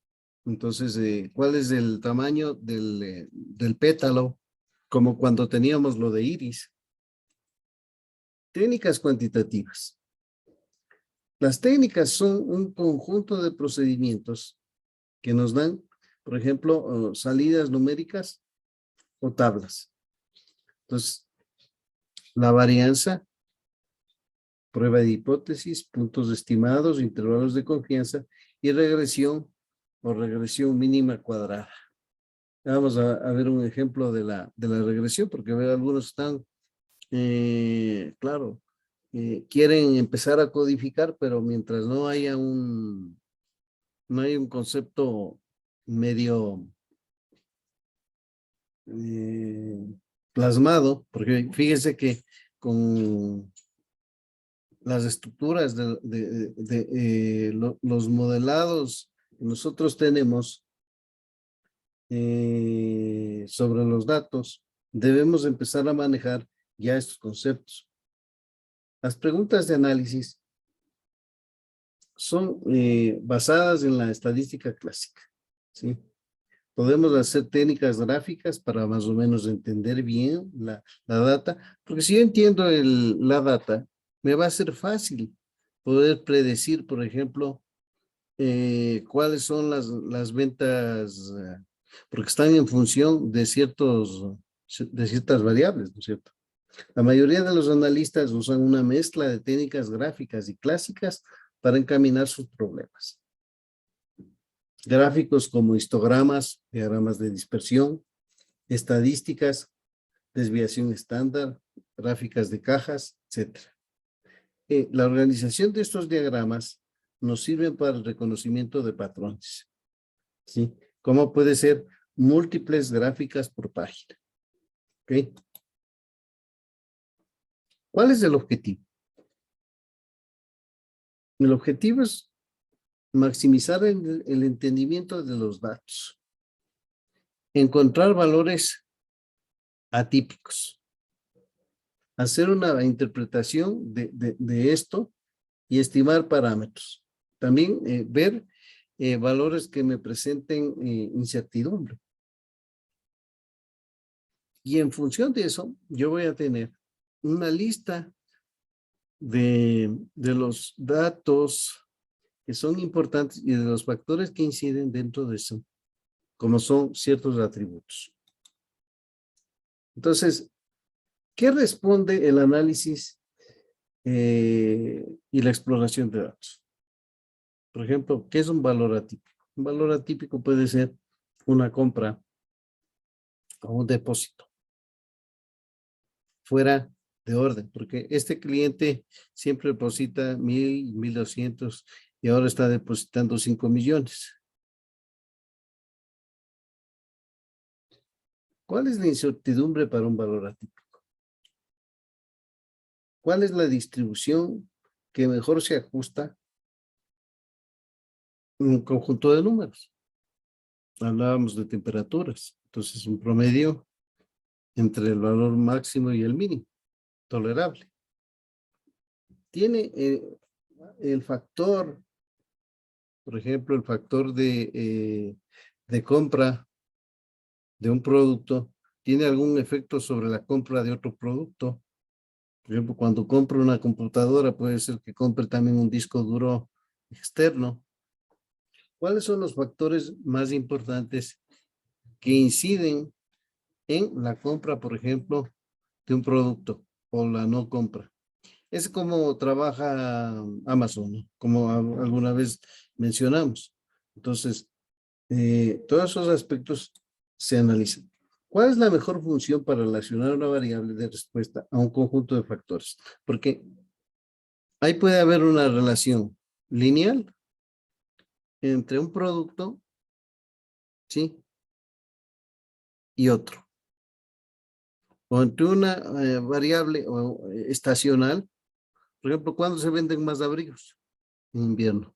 Entonces, ¿cuál es el tamaño del pétalo? como cuando teníamos lo de iris. Técnicas cuantitativas. Las técnicas son un conjunto de procedimientos que nos dan, por ejemplo, salidas numéricas o tablas. Entonces, la varianza, prueba de hipótesis, puntos estimados, intervalos de confianza y regresión o regresión mínima cuadrada. Vamos a ver un ejemplo de la regresión, porque veo algunos están, claro, quieren empezar a codificar, pero mientras no haya un concepto medio plasmado, porque fíjense que con las estructuras de los modelados que nosotros tenemos sobre los datos, debemos empezar a manejar ya estos conceptos. Las preguntas de análisis son basadas en la estadística clásica, ¿sí? Podemos hacer técnicas gráficas para más o menos entender bien la data, porque si yo entiendo la data, me va a ser fácil poder predecir, por ejemplo, cuáles son las ventas, porque están en función de ciertas variables, ¿no es cierto? La mayoría de los analistas usan una mezcla de técnicas gráficas y clásicas para encaminar sus problemas. Gráficos como histogramas, diagramas de dispersión, estadísticas, desviación estándar, gráficas de cajas, etc. La organización de estos diagramas nos sirven para el reconocimiento de patrones, ¿sí? Como puede ser múltiples gráficas por página. ¿Ok? ¿Cuál es el objetivo? El objetivo es maximizar el entendimiento de los datos. Encontrar valores atípicos. Hacer una interpretación de esto y estimar parámetros. También ver valores que me presenten incertidumbre. Y en función de eso, yo voy a tener una lista de los datos que son importantes y de los factores que inciden dentro de eso, como son ciertos atributos. Entonces, ¿qué responde el análisis y la exploración de datos? Por ejemplo, ¿qué es un valor atípico? Un valor atípico puede ser una compra o un depósito fuera de orden, porque este cliente siempre deposita 1,000, 1,200 y ahora está depositando 5 millones. ¿Cuál es la incertidumbre para un valor atípico? ¿Cuál es la distribución que mejor se ajusta en un conjunto de números? Hablábamos de temperaturas, entonces un promedio entre el valor máximo y el mínimo tolerable. Tiene el factor, por ejemplo, el factor de compra de un producto, ¿tiene algún efecto sobre la compra de otro producto? Por ejemplo, cuando compro una computadora, puede ser que compre también un disco duro externo. ¿Cuáles son los factores más importantes que inciden en la compra, por ejemplo, de un producto o la no compra? Es como trabaja Amazon, ¿no? Como alguna vez mencionamos. Entonces, todos esos aspectos se analizan. ¿Cuál es la mejor función para relacionar una variable de respuesta a un conjunto de factores? Porque ahí puede haber una relación lineal entre un producto, ¿sí? Y otro. O entre una variable estacional. Por ejemplo, ¿cuándo se venden más abrigos? En invierno.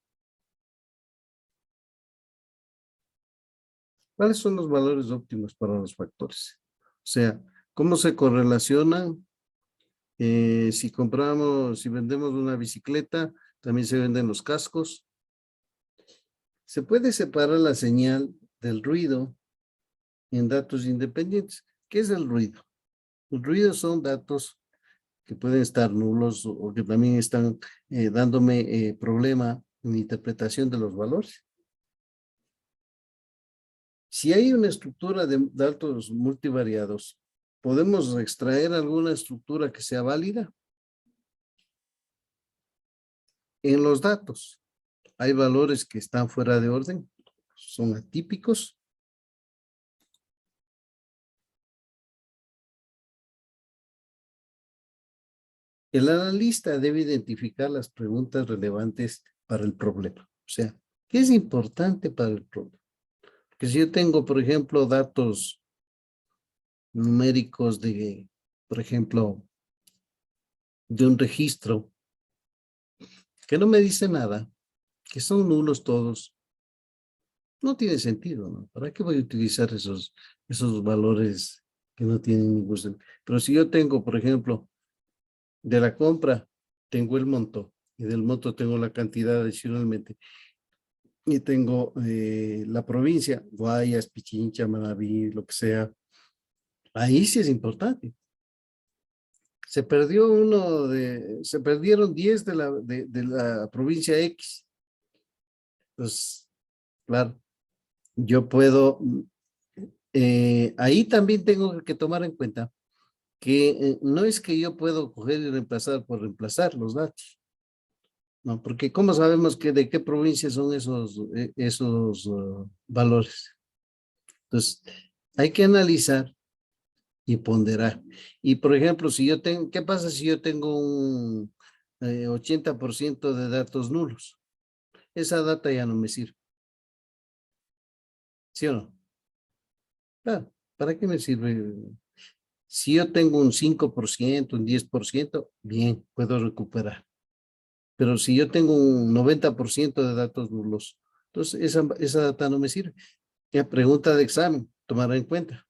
¿Cuáles son los valores óptimos para los factores? O sea, ¿cómo se correlacionan? Si vendemos una bicicleta, también se venden los cascos. Se puede separar la señal del ruido en datos independientes. ¿Qué es el ruido? El ruido son datos que pueden estar nulos o que también están dándome problema en la interpretación de los valores. Si hay una estructura de datos multivariados, ¿podemos extraer alguna estructura que sea válida? En los datos hay valores que están fuera de orden, son atípicos. El analista debe identificar las preguntas relevantes para el problema. O sea, ¿qué es importante para el problema? Que si yo tengo, por ejemplo, datos numéricos de, por ejemplo, de un registro que no me dice nada, que son nulos todos, no tiene sentido, ¿no? ¿Para qué voy a utilizar esos valores que no tienen ningún sentido? Pero si yo tengo, por ejemplo, de la compra, tengo el monto, y del monto tengo la cantidad adicionalmente, y tengo la provincia, Guayas, Pichincha, Manabí, lo que sea, ahí sí es importante. Se perdieron 10 de la provincia X. Pues, claro, yo puedo, ahí también tengo que tomar en cuenta que no es que yo puedo coger y reemplazar por reemplazar los datos. No, porque ¿cómo sabemos de qué provincia son esos valores? Entonces, hay que analizar y ponderar. Y, por ejemplo, si yo tengo, ¿qué pasa si yo tengo un 80% de datos nulos? Esa data ya no me sirve. ¿Sí o no? Claro, ¿para qué me sirve? Si yo tengo un 5%, un 10%, bien, puedo recuperar. Pero si yo tengo un 90% de datos nulos, entonces esa data no me sirve. La pregunta de examen, tomará en cuenta.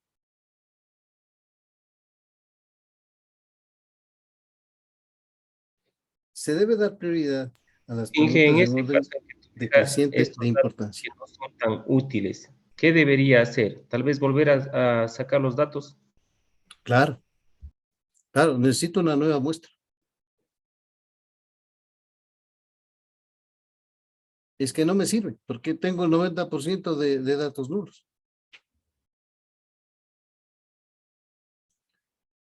Se debe dar prioridad a las Inge, en preguntas en este orden caso, que tú tengas decreciente estos de datos importancia. que no son tan útiles, ¿qué debería hacer? Tal vez volver a sacar los datos. Claro, claro, necesito una nueva muestra. Es que no me sirve, porque tengo el 90% de datos nulos.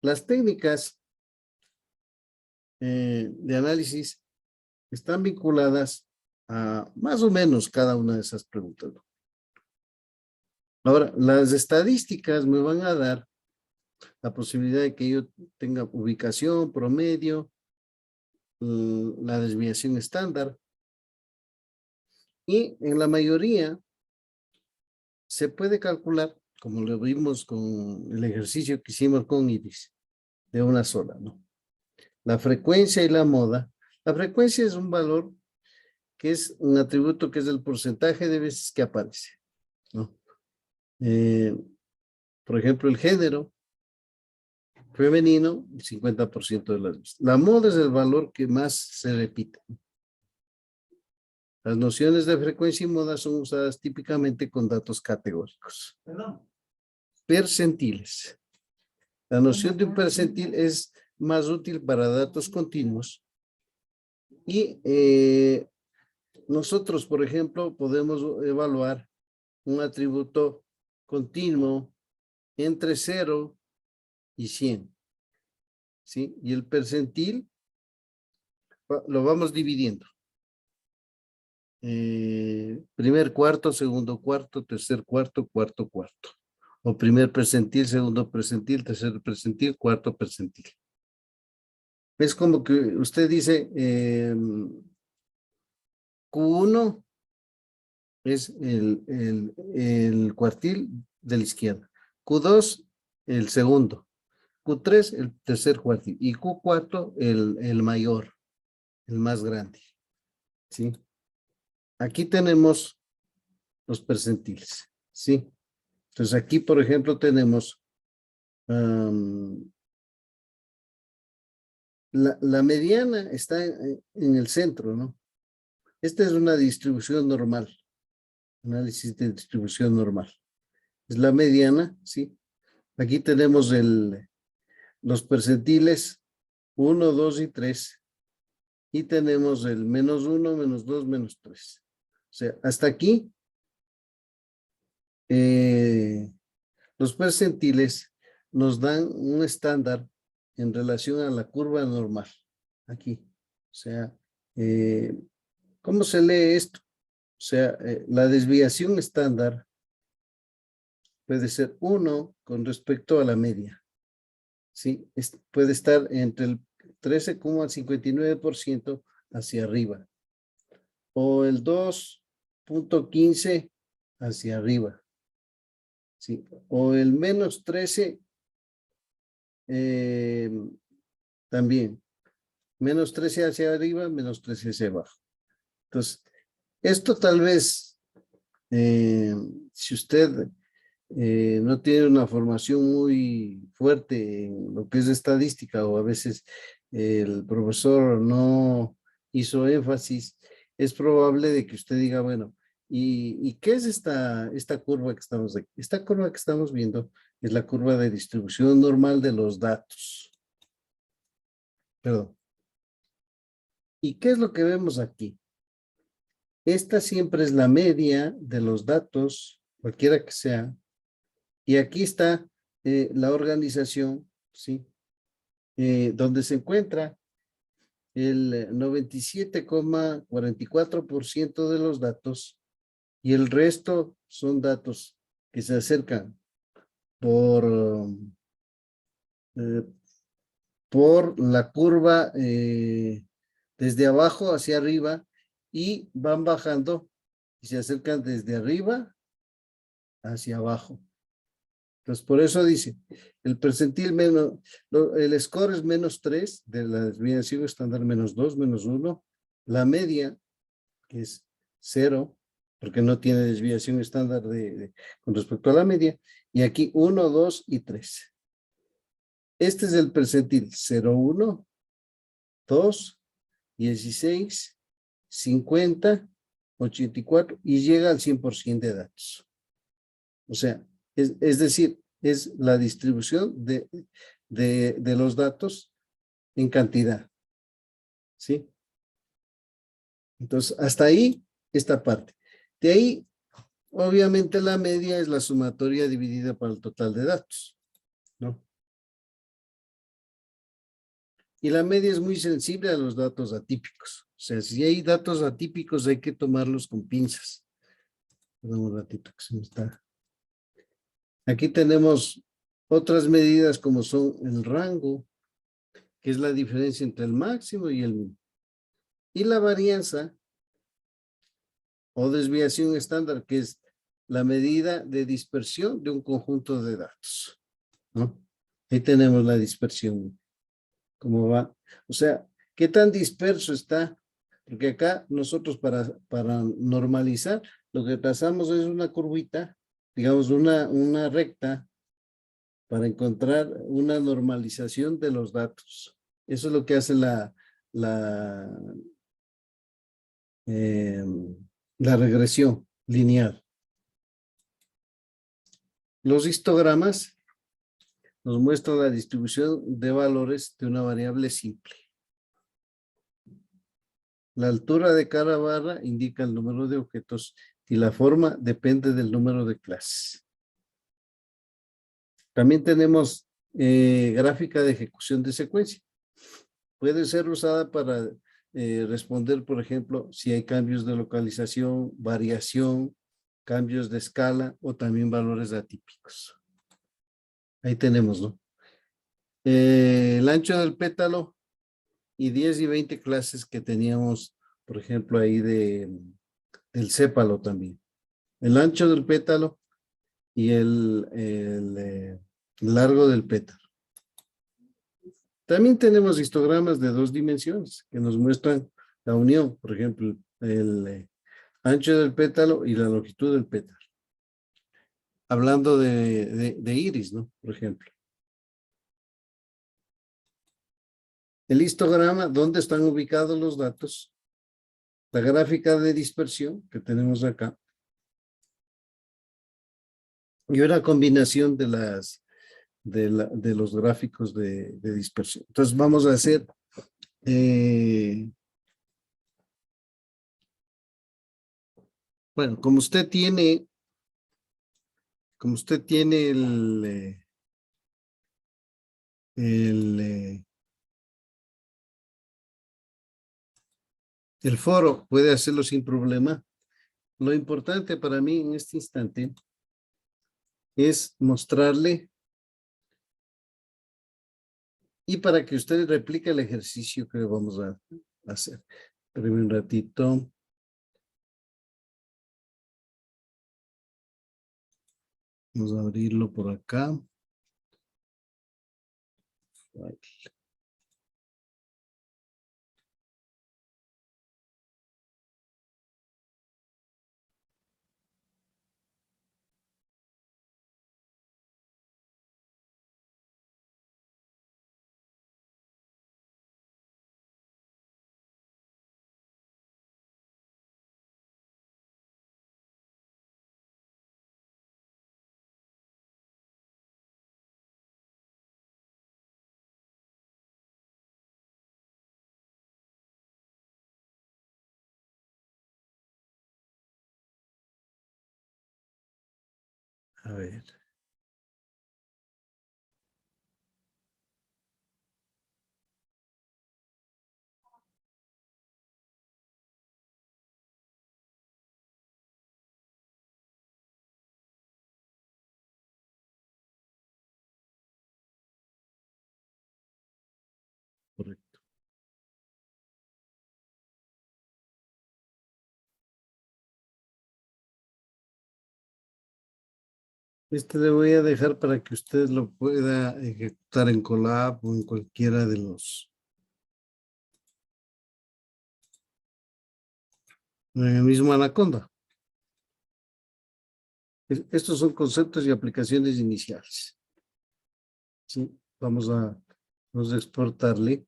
Las técnicas de análisis están vinculadas a más o menos cada una de esas preguntas, ¿no? Ahora, las estadísticas me van a dar la posibilidad de que yo tenga ubicación, promedio, la desviación estándar. Y en la mayoría se puede calcular, como lo vimos con el ejercicio que hicimos con IRIS, de una sola, ¿no? La frecuencia y la moda. La frecuencia es un valor que es un atributo que es el porcentaje de veces que aparece, ¿no? Por ejemplo, el género femenino, el 50% de las veces. La moda es el valor que más se repite. Las nociones de frecuencia y moda son usadas típicamente con datos categóricos. Percentiles. La noción de un percentil es más útil para datos continuos. Y nosotros, por ejemplo, podemos evaluar un atributo continuo entre 0 y 100. ¿Sí? Y el percentil lo vamos dividiendo. Primer cuarto, segundo cuarto, tercer cuarto, cuarto cuarto. O primer percentil, segundo percentil, tercer percentil, cuarto percentil. Es como que usted dice Q1 es el cuartil de la izquierda. Q2 el segundo. Q3 el tercer cuartil. Y Q4 el mayor, el más grande. ¿Sí? Aquí tenemos los percentiles, ¿sí? Entonces aquí, por ejemplo, tenemos la mediana está en el centro, ¿no? Esta es una distribución normal, análisis de distribución normal. Es la mediana, ¿sí? Aquí tenemos los percentiles 1, 2 y 3. Y tenemos el -1, -2, -3. O sea, hasta aquí los percentiles nos dan un estándar en relación a la curva normal. Aquí. O sea, ¿cómo se lee esto? O sea, la desviación estándar puede ser 1 con respecto a la media. ¿Sí? Puede estar entre el 13,59% hacia arriba. O el 2,15 hacia arriba. ¿Sí? O el -13 también. -13 hacia arriba, -13 hacia abajo. Entonces, esto tal vez, si usted no tiene una formación muy fuerte en lo que es estadística o a veces el profesor no hizo énfasis, es probable de que usted diga, bueno, ¿y qué es esta curva que estamos aquí? Esta curva que estamos viendo es la curva de distribución normal de los datos. Perdón. ¿Y qué es lo que vemos aquí? Esta siempre es la media de los datos, cualquiera que sea. Y aquí está la organización, ¿sí? Donde se encuentra el 97,44% de los datos y el resto son datos que se acercan por la curva desde abajo hacia arriba y van bajando y se acercan desde arriba hacia abajo. Entonces, por eso dice, el percentil menos, el score es -3, de la desviación estándar -2, -1, la media, que es 0, porque no tiene desviación estándar con respecto a la media, y aquí 1, 2 y 3. Este es el percentil 0, 1, 2, 16, 50, 84 y llega al 100% de datos. O sea, es decir, es la distribución de los datos en cantidad. ¿Sí? Entonces, hasta ahí, esta parte. De ahí, obviamente, la media es la sumatoria dividida por el total de datos, ¿no? Y la media es muy sensible a los datos atípicos. O sea, si hay datos atípicos, hay que tomarlos con pinzas. Perdón un ratito que se me está... Aquí tenemos otras medidas como son el rango, que es la diferencia entre el máximo y el mínimo. Y la varianza o desviación estándar, que es la medida de dispersión de un conjunto de datos, ¿no? Ahí tenemos la dispersión. ¿Cómo va? O sea, ¿qué tan disperso está? Porque acá nosotros para normalizar, lo que trazamos es una curvita, digamos una recta, para encontrar una normalización de los datos. Eso es lo que hace la regresión lineal. Los histogramas nos muestran la distribución de valores de una variable simple. La altura de cada barra indica el número de objetos y la forma depende del número de clases. También tenemos gráfica de ejecución de secuencia. Puede ser usada para responder, por ejemplo, si hay cambios de localización, variación, cambios de escala o también valores atípicos. Ahí tenemos, ¿no? El ancho del pétalo y 10 y 20 clases que teníamos, por ejemplo, ahí del sépalo también. El ancho del pétalo y el largo del pétalo. También tenemos histogramas de 2 dimensiones que nos muestran la unión, por ejemplo, el ancho del pétalo y la longitud del pétalo. Hablando de iris, ¿no? Por ejemplo. El histograma, ¿dónde están ubicados los datos? La gráfica de dispersión que tenemos acá. Y una combinación de de los gráficos de dispersión. Entonces vamos a hacer bueno, como usted tiene el foro, puede hacerlo sin problema. Lo importante para mí en este instante es mostrarle y para que usted replique el ejercicio que vamos a hacer. Espérame un ratito. Vamos a abrirlo por acá. A ver. Correcto. Este le voy a dejar para que usted lo pueda ejecutar en Colab o en cualquiera de los. En el mismo Anaconda. Estos son conceptos y aplicaciones iniciales. Sí, vamos a exportarle.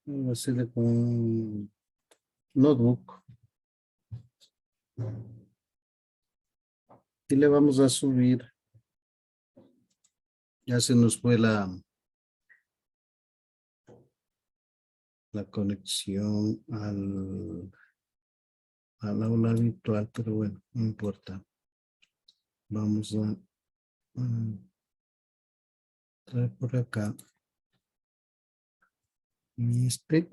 Vamos a hacerle con un notebook. Y le vamos a subir. Ya se nos fue la conexión al aula virtual, pero bueno, no importa. Vamos a traer por acá este.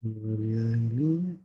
Modalidad en línea.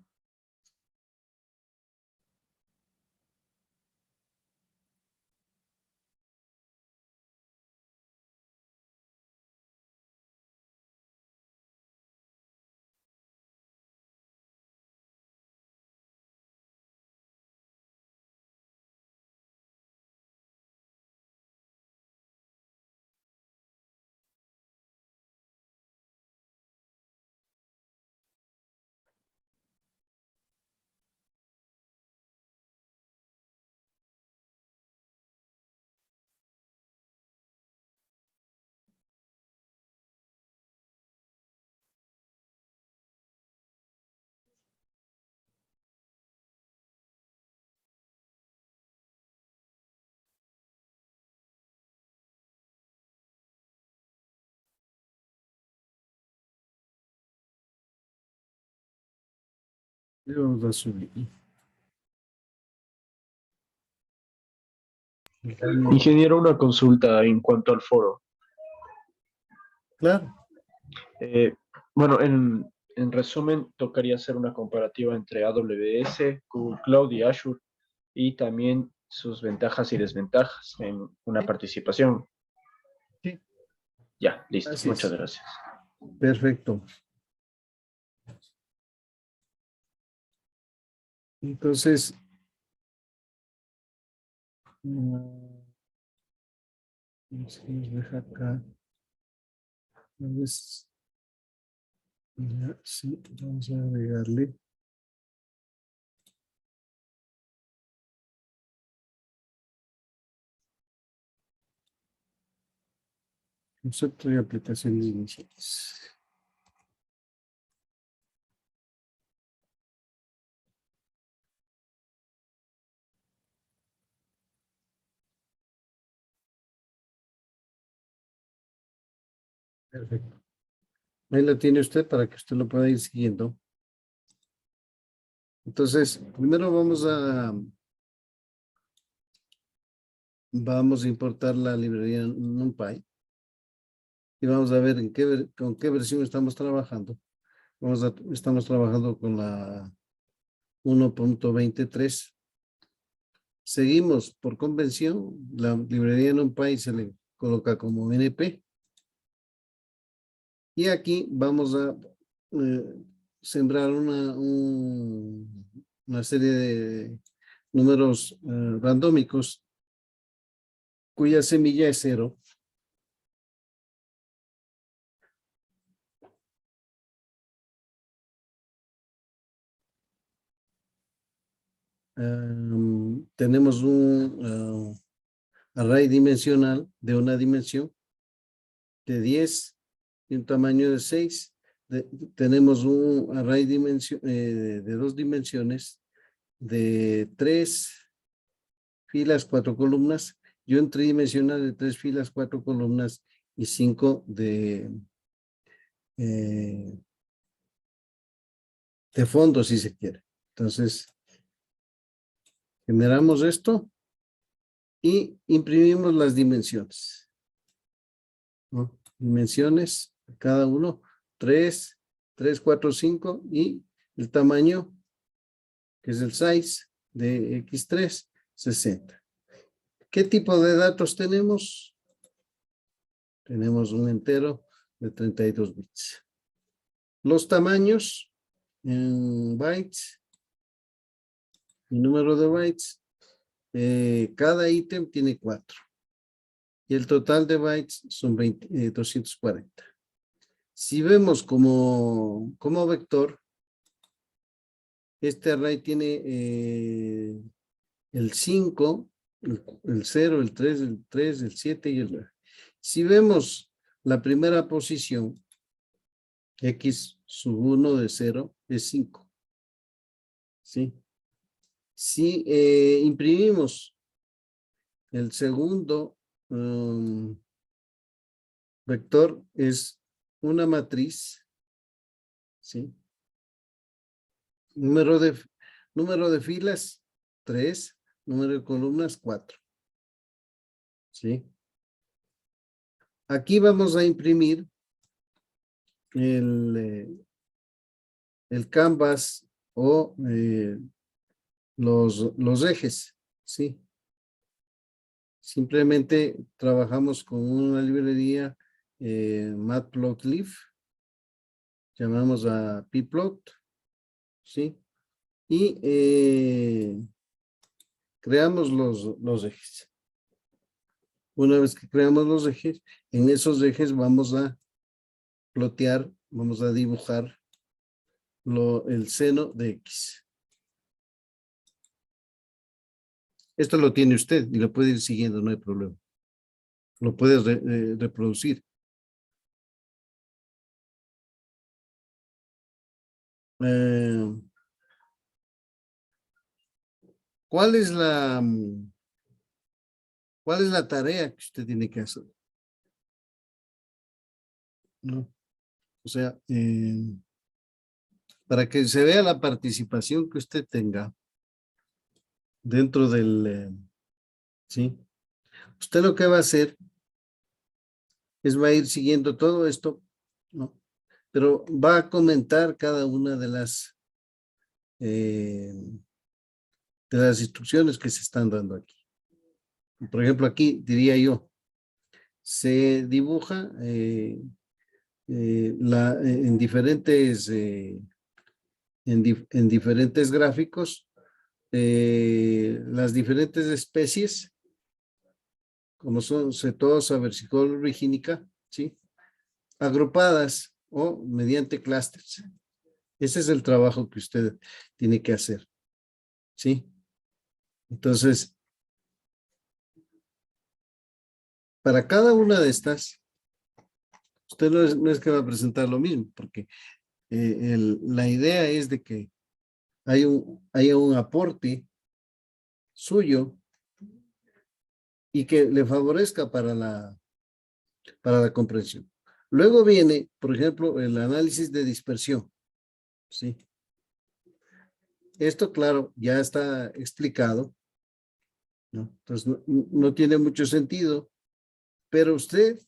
Y vamos a subir. Ingeniero, una consulta en cuanto al foro. Claro. Bueno, en resumen, tocaría hacer una comparativa entre AWS, Google Cloud y Azure, y también sus ventajas y desventajas en una participación. Sí. Ya, listo. Así Muchas es. gracias. Perfecto. Entonces, nos deja acá. Entonces, ya, sí, vamos a agregarle. Concepto y aplicaciones iniciales. Perfecto. Ahí lo tiene usted para que usted lo pueda ir siguiendo. Entonces, primero vamos a importar la librería NumPy y vamos a ver con qué versión estamos trabajando. Estamos trabajando con la 1.23. Seguimos por convención, la librería NumPy se le coloca como NP. Y aquí vamos a sembrar una serie de números randómicos cuya semilla es 0. Tenemos un array dimensional de una dimensión de 10 y un tamaño de 6. Tenemos un array de 2 dimensiones de 3 filas, 4 columnas, y un tridimensional de 3 filas, 4 columnas y 5 de fondo, si se quiere. Entonces, generamos esto y imprimimos las dimensiones. ¿No? Dimensiones, cada uno, 3, 3, 4, 5 y el tamaño, que es el size de X3, 60. ¿Qué tipo de datos tenemos? Tenemos un entero de 32 bits. Los tamaños en bytes, el número de bytes, cada ítem tiene 4. Y el total de bytes son 240. Si vemos como vector, este array tiene el 5, el 0, el 3, el 7 y el 9. Si vemos la primera posición, x sub 1 de 0 es 5. ¿Sí? Si imprimimos el segundo vector, es una matriz, ¿sí? Número de filas, 3. Número de columnas, 4. ¿Sí? Aquí vamos a imprimir el canvas o los ejes, ¿sí? Simplemente trabajamos con una librería Matplotlib, llamamos a pplot, ¿sí? Y creamos los ejes. Una vez que creamos los ejes, en esos ejes vamos a plotear, vamos a dibujar el seno de X. Esto lo tiene usted y lo puede ir siguiendo, no hay problema. Lo puedes reproducir. ¿Cuál es la tarea que usted tiene que hacer? ¿No? O sea, para que se vea la participación que usted tenga dentro del, ¿sí? Usted lo que va a hacer es va a ir siguiendo todo esto, ¿no? Pero va a comentar cada una de las instrucciones que se están dando aquí. Por ejemplo, aquí diría yo, se dibuja en diferentes gráficos las diferentes especies, como son cetosa, versicolor, virgínica, ¿sí? Agrupadas o mediante clústeres. Ese es el trabajo que usted tiene que hacer, ¿sí? Entonces, para cada una de estas, Usted no es que va a presentar lo mismo, porque la idea es de que haya un aporte suyo y que le favorezca para la comprensión. Luego viene, por ejemplo, el análisis de dispersión. ¿Sí? Esto, claro, ya está explicado, ¿no? Entonces, no tiene mucho sentido, pero usted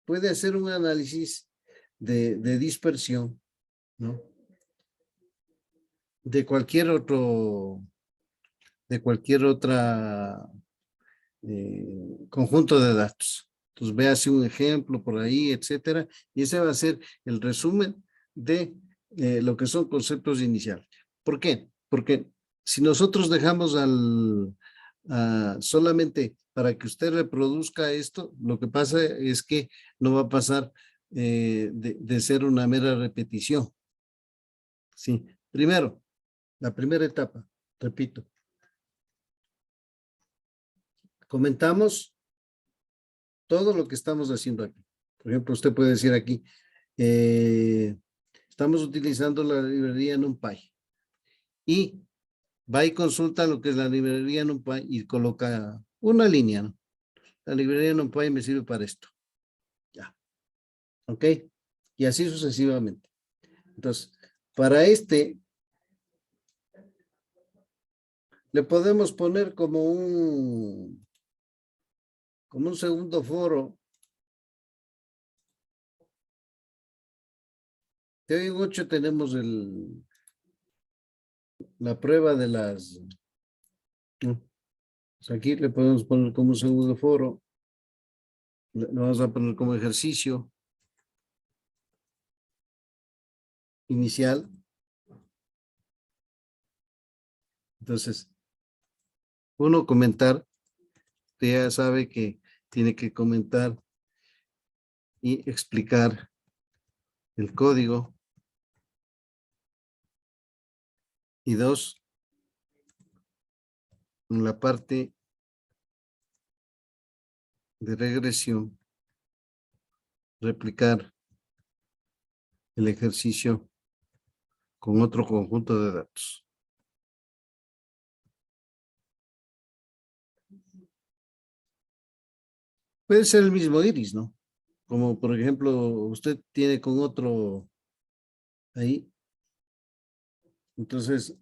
puede hacer un análisis de dispersión, ¿no? De cualquier otra conjunto de datos. Entonces, véase un ejemplo por ahí, etcétera, y ese va a ser el resumen de lo que son conceptos iniciales. ¿Por qué? Porque si nosotros dejamos solamente para que usted reproduzca esto, lo que pasa es que no va a pasar de ser una mera repetición. Sí, primero, la primera etapa, repito. Comentamos todo lo que estamos haciendo aquí. Por ejemplo, usted puede decir aquí, estamos utilizando la librería NumPy. Y va y consulta lo que es la librería NumPy y coloca una línea, ¿no? La librería NumPy me sirve para esto. Ya. ¿Ok? Y así sucesivamente. Entonces, para este, le podemos poner como un segundo foro. Que hoy en 8 tenemos la prueba de las... ¿no? Pues aquí le podemos poner como un segundo foro. Le vamos a poner como ejercicio inicial. Entonces, uno comentar, usted ya sabe que tiene que comentar y explicar el código. Y 2, en la parte de regresión, replicar el ejercicio con otro conjunto de datos. Puede ser el mismo iris, ¿no? Como por ejemplo, usted tiene con otro ahí. Entonces,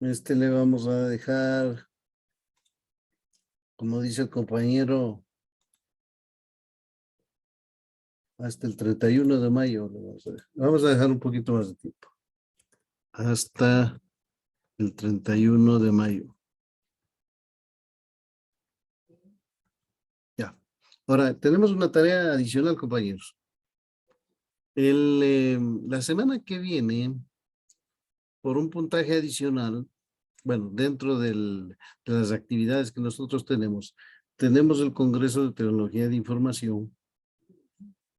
le vamos a dejar, como dice el compañero, hasta el 31 de mayo. Vamos a dejar un poquito más de tiempo. Hasta el 31 de mayo. Ya. Ahora, tenemos una tarea adicional, compañeros. La semana que viene, por un puntaje adicional, bueno, dentro de las actividades que nosotros tenemos el Congreso de Tecnología de Información,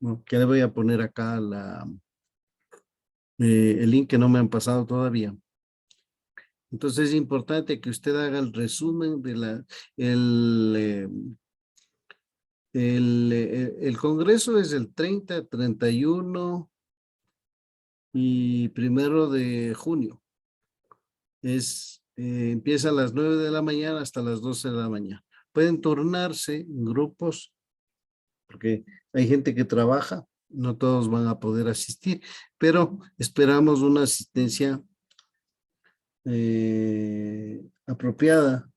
¿no? Que le voy a poner acá el link que no me han pasado todavía. Entonces es importante que usted haga el resumen de el Congreso es el 30, 31 y 1 de junio. Empieza a las 9 de la mañana hasta las 12 de la mañana. Pueden turnarse en grupos, porque hay gente que trabaja, no todos van a poder asistir, pero esperamos una asistencia apropiada,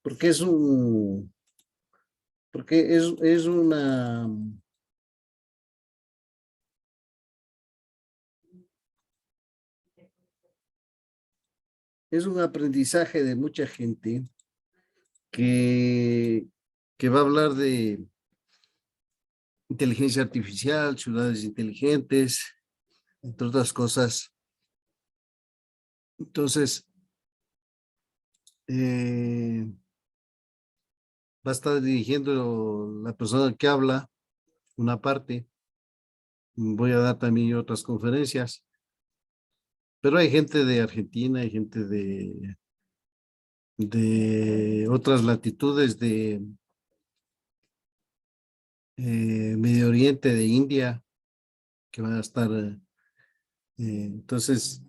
porque es un aprendizaje de mucha gente que va a hablar de inteligencia artificial, ciudades inteligentes, entre otras cosas. Entonces, va a estar dirigiendo la persona que habla una parte. Voy a dar también otras conferencias. Pero hay gente de Argentina, hay gente de otras latitudes de Medio Oriente de India, que van a estar, entonces,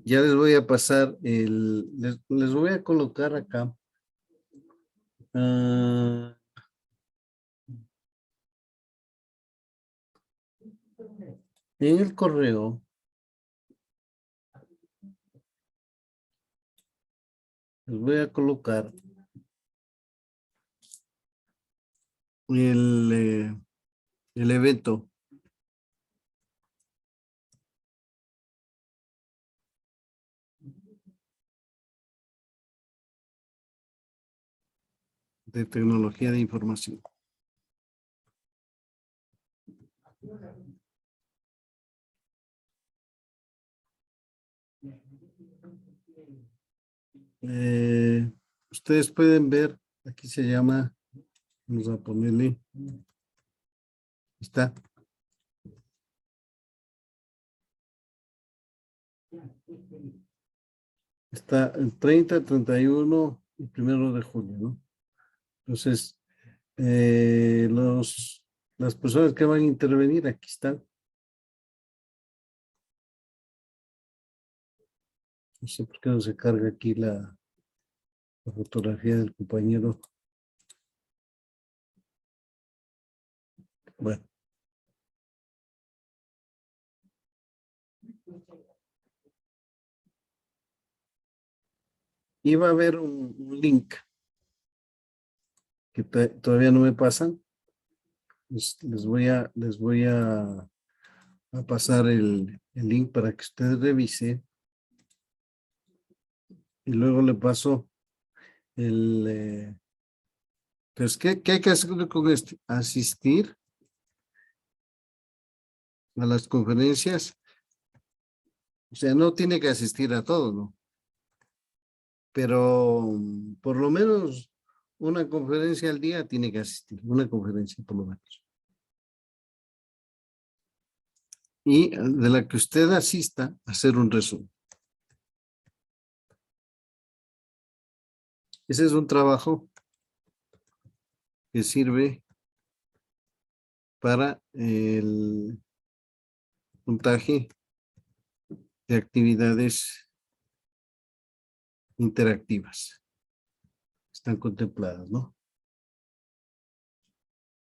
ya les voy a pasar les voy a colocar acá. En el correo. Les voy a colocar el evento. De tecnología de información. Ustedes pueden ver, aquí se llama, vamos a ponerle, está. Está el 30, 31 y 1 de julio, ¿no? Entonces, las personas que van a intervenir, aquí están. No sé por qué no se carga aquí la fotografía del compañero. Bueno. Iba a haber un link que todavía no me pasan. Les voy a pasar el link para que usted revise. Y luego le paso el... pues, ¿qué hay que hacer con este? Asistir a las conferencias. O sea, no tiene que asistir a todo, ¿no? Pero por lo menos una conferencia al día tiene que asistir. Una conferencia por lo menos. Y de la que usted asista, hacer un resumen. Ese es un trabajo que sirve para el puntaje de actividades interactivas. Están contempladas, ¿no?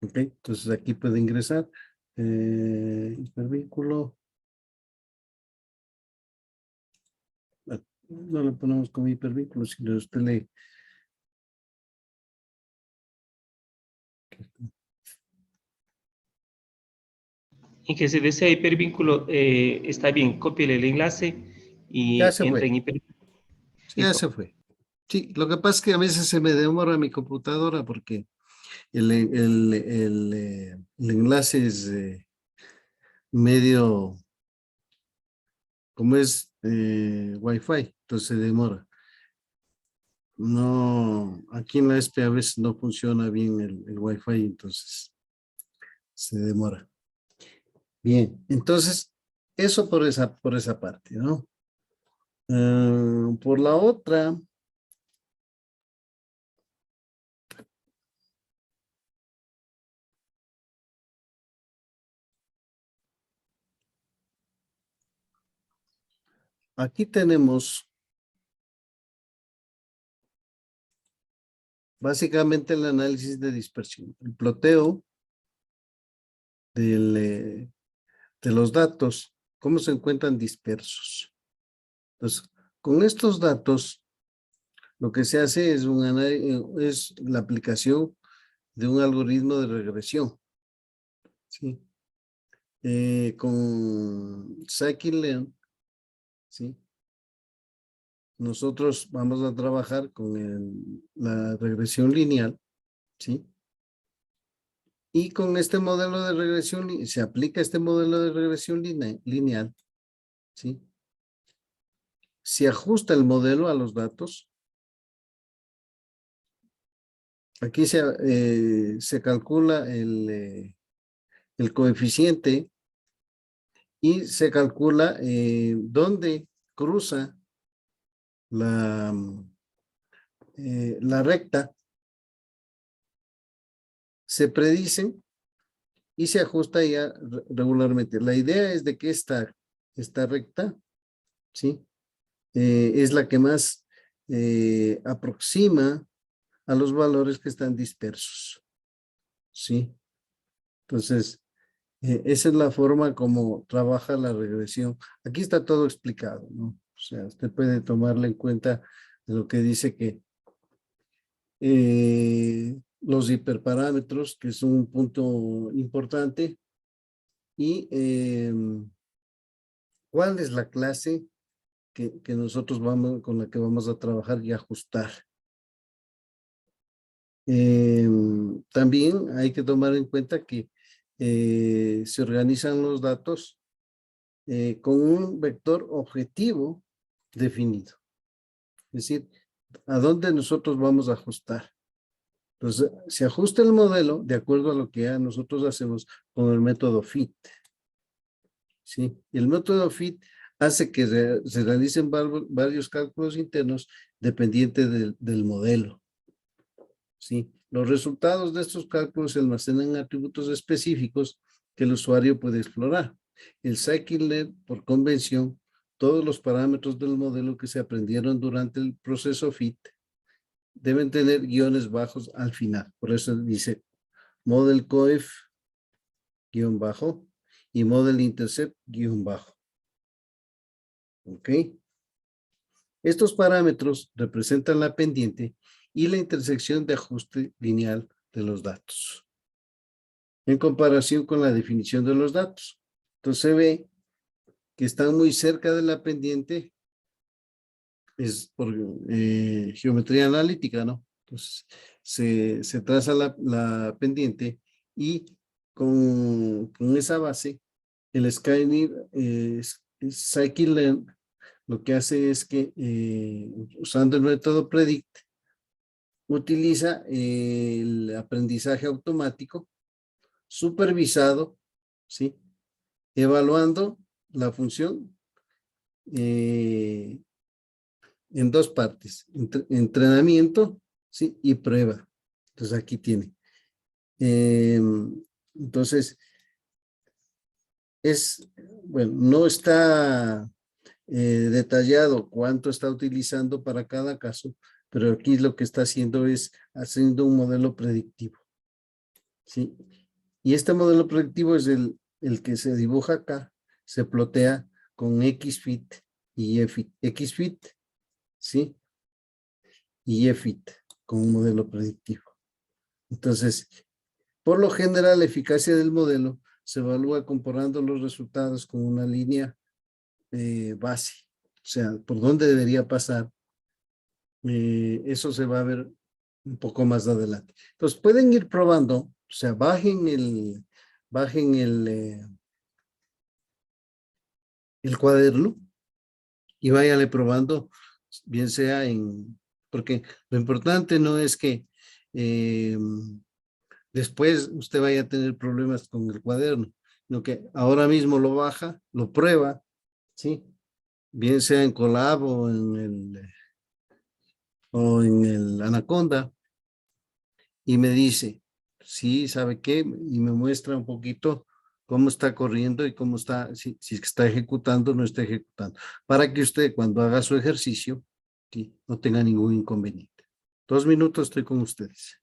Ok, entonces aquí puede ingresar hipervínculo. No lo ponemos como hipervínculo, sino usted le... Y que si desea hipervínculo, está bien, cópiele el enlace y Ya se entre fue. en hipervínculo. Ya se fue. Sí, lo que pasa es que a veces se me demora mi computadora porque el enlace es medio, como es Wi-Fi, entonces se demora. No, aquí en la ESPE a veces no funciona bien el Wi-Fi, entonces se demora. Bien, entonces eso por esa parte, ¿no? Por la otra, aquí tenemos básicamente el análisis de dispersión, el ploteo de los datos, cómo se encuentran dispersos. Entonces, con estos datos, lo que se hace es es la aplicación de un algoritmo de regresión. ¿Sí? Con scikit-learn, ¿sí? Nosotros vamos a trabajar con la regresión lineal, ¿sí? Y con este modelo de regresión, se aplica este modelo de regresión lineal, ¿sí? Se ajusta el modelo a los datos. Aquí se calcula el coeficiente y se calcula dónde cruza la recta se predicen y se ajusta ya regularmente. La idea es de que esta recta, ¿sí? Es la que más aproxima a los valores que están dispersos, ¿sí? Entonces, esa es la forma como trabaja la regresión. Aquí está todo explicado, ¿no? O sea, usted puede tomarle en cuenta lo que dice que los hiperparámetros, que es un punto importante, y cuál es la clase que nosotros con la que vamos a trabajar y ajustar. También hay que tomar en cuenta que se organizan los datos con un vector objetivo definido. Es decir, a dónde nosotros vamos a ajustar. Entonces, se ajusta el modelo de acuerdo a lo que ya nosotros hacemos con el método FIT. ¿Sí? Y el método FIT hace que se realicen varios cálculos internos dependientes del modelo. ¿Sí? Los resultados de estos cálculos se almacenan en atributos específicos que el usuario puede explorar. El scikit-learn, por convención, todos los parámetros del modelo que se aprendieron durante el proceso FIT deben tener guiones bajos al final. Por eso dice model coef guión bajo y model intercept guión bajo. ¿Ok? Estos parámetros representan la pendiente y la intersección de ajuste lineal de los datos en comparación con la definición de los datos. Entonces se ve que están muy cerca de la pendiente, es por geometría analítica, ¿no? Entonces se traza la pendiente y con esa base el scikit-learn lo que hace es que usando el método predict utiliza el aprendizaje automático supervisado, ¿sí? Evaluando la función en dos partes, entrenamiento, ¿sí? Y prueba. Entonces aquí tiene. Entonces, bueno, no está detallado cuánto está utilizando para cada caso, pero aquí lo que está haciendo es haciendo un modelo predictivo, ¿sí? Y este modelo predictivo es el que se dibuja acá, se plotea con XFIT y XFIT, ¿sí? Y EFIT con un modelo predictivo. Entonces, por lo general, la eficacia del modelo se evalúa comparando los resultados con una línea base, o sea, por dónde debería pasar. Eso se va a ver un poco más adelante. Entonces, pueden ir probando, o sea, bajen el cuaderno y váyale probando, bien sea porque lo importante no es que después usted vaya a tener problemas con el cuaderno, sino que ahora mismo lo baja, lo prueba, ¿sí? Bien sea en Colab o en el Anaconda, y me dice, sí, ¿sabe qué? Y me muestra un poquito cómo está corriendo y cómo está, si está ejecutando o no está ejecutando, para que usted cuando haga su ejercicio, ¿sí? No tenga ningún inconveniente. 2 minutos estoy con ustedes.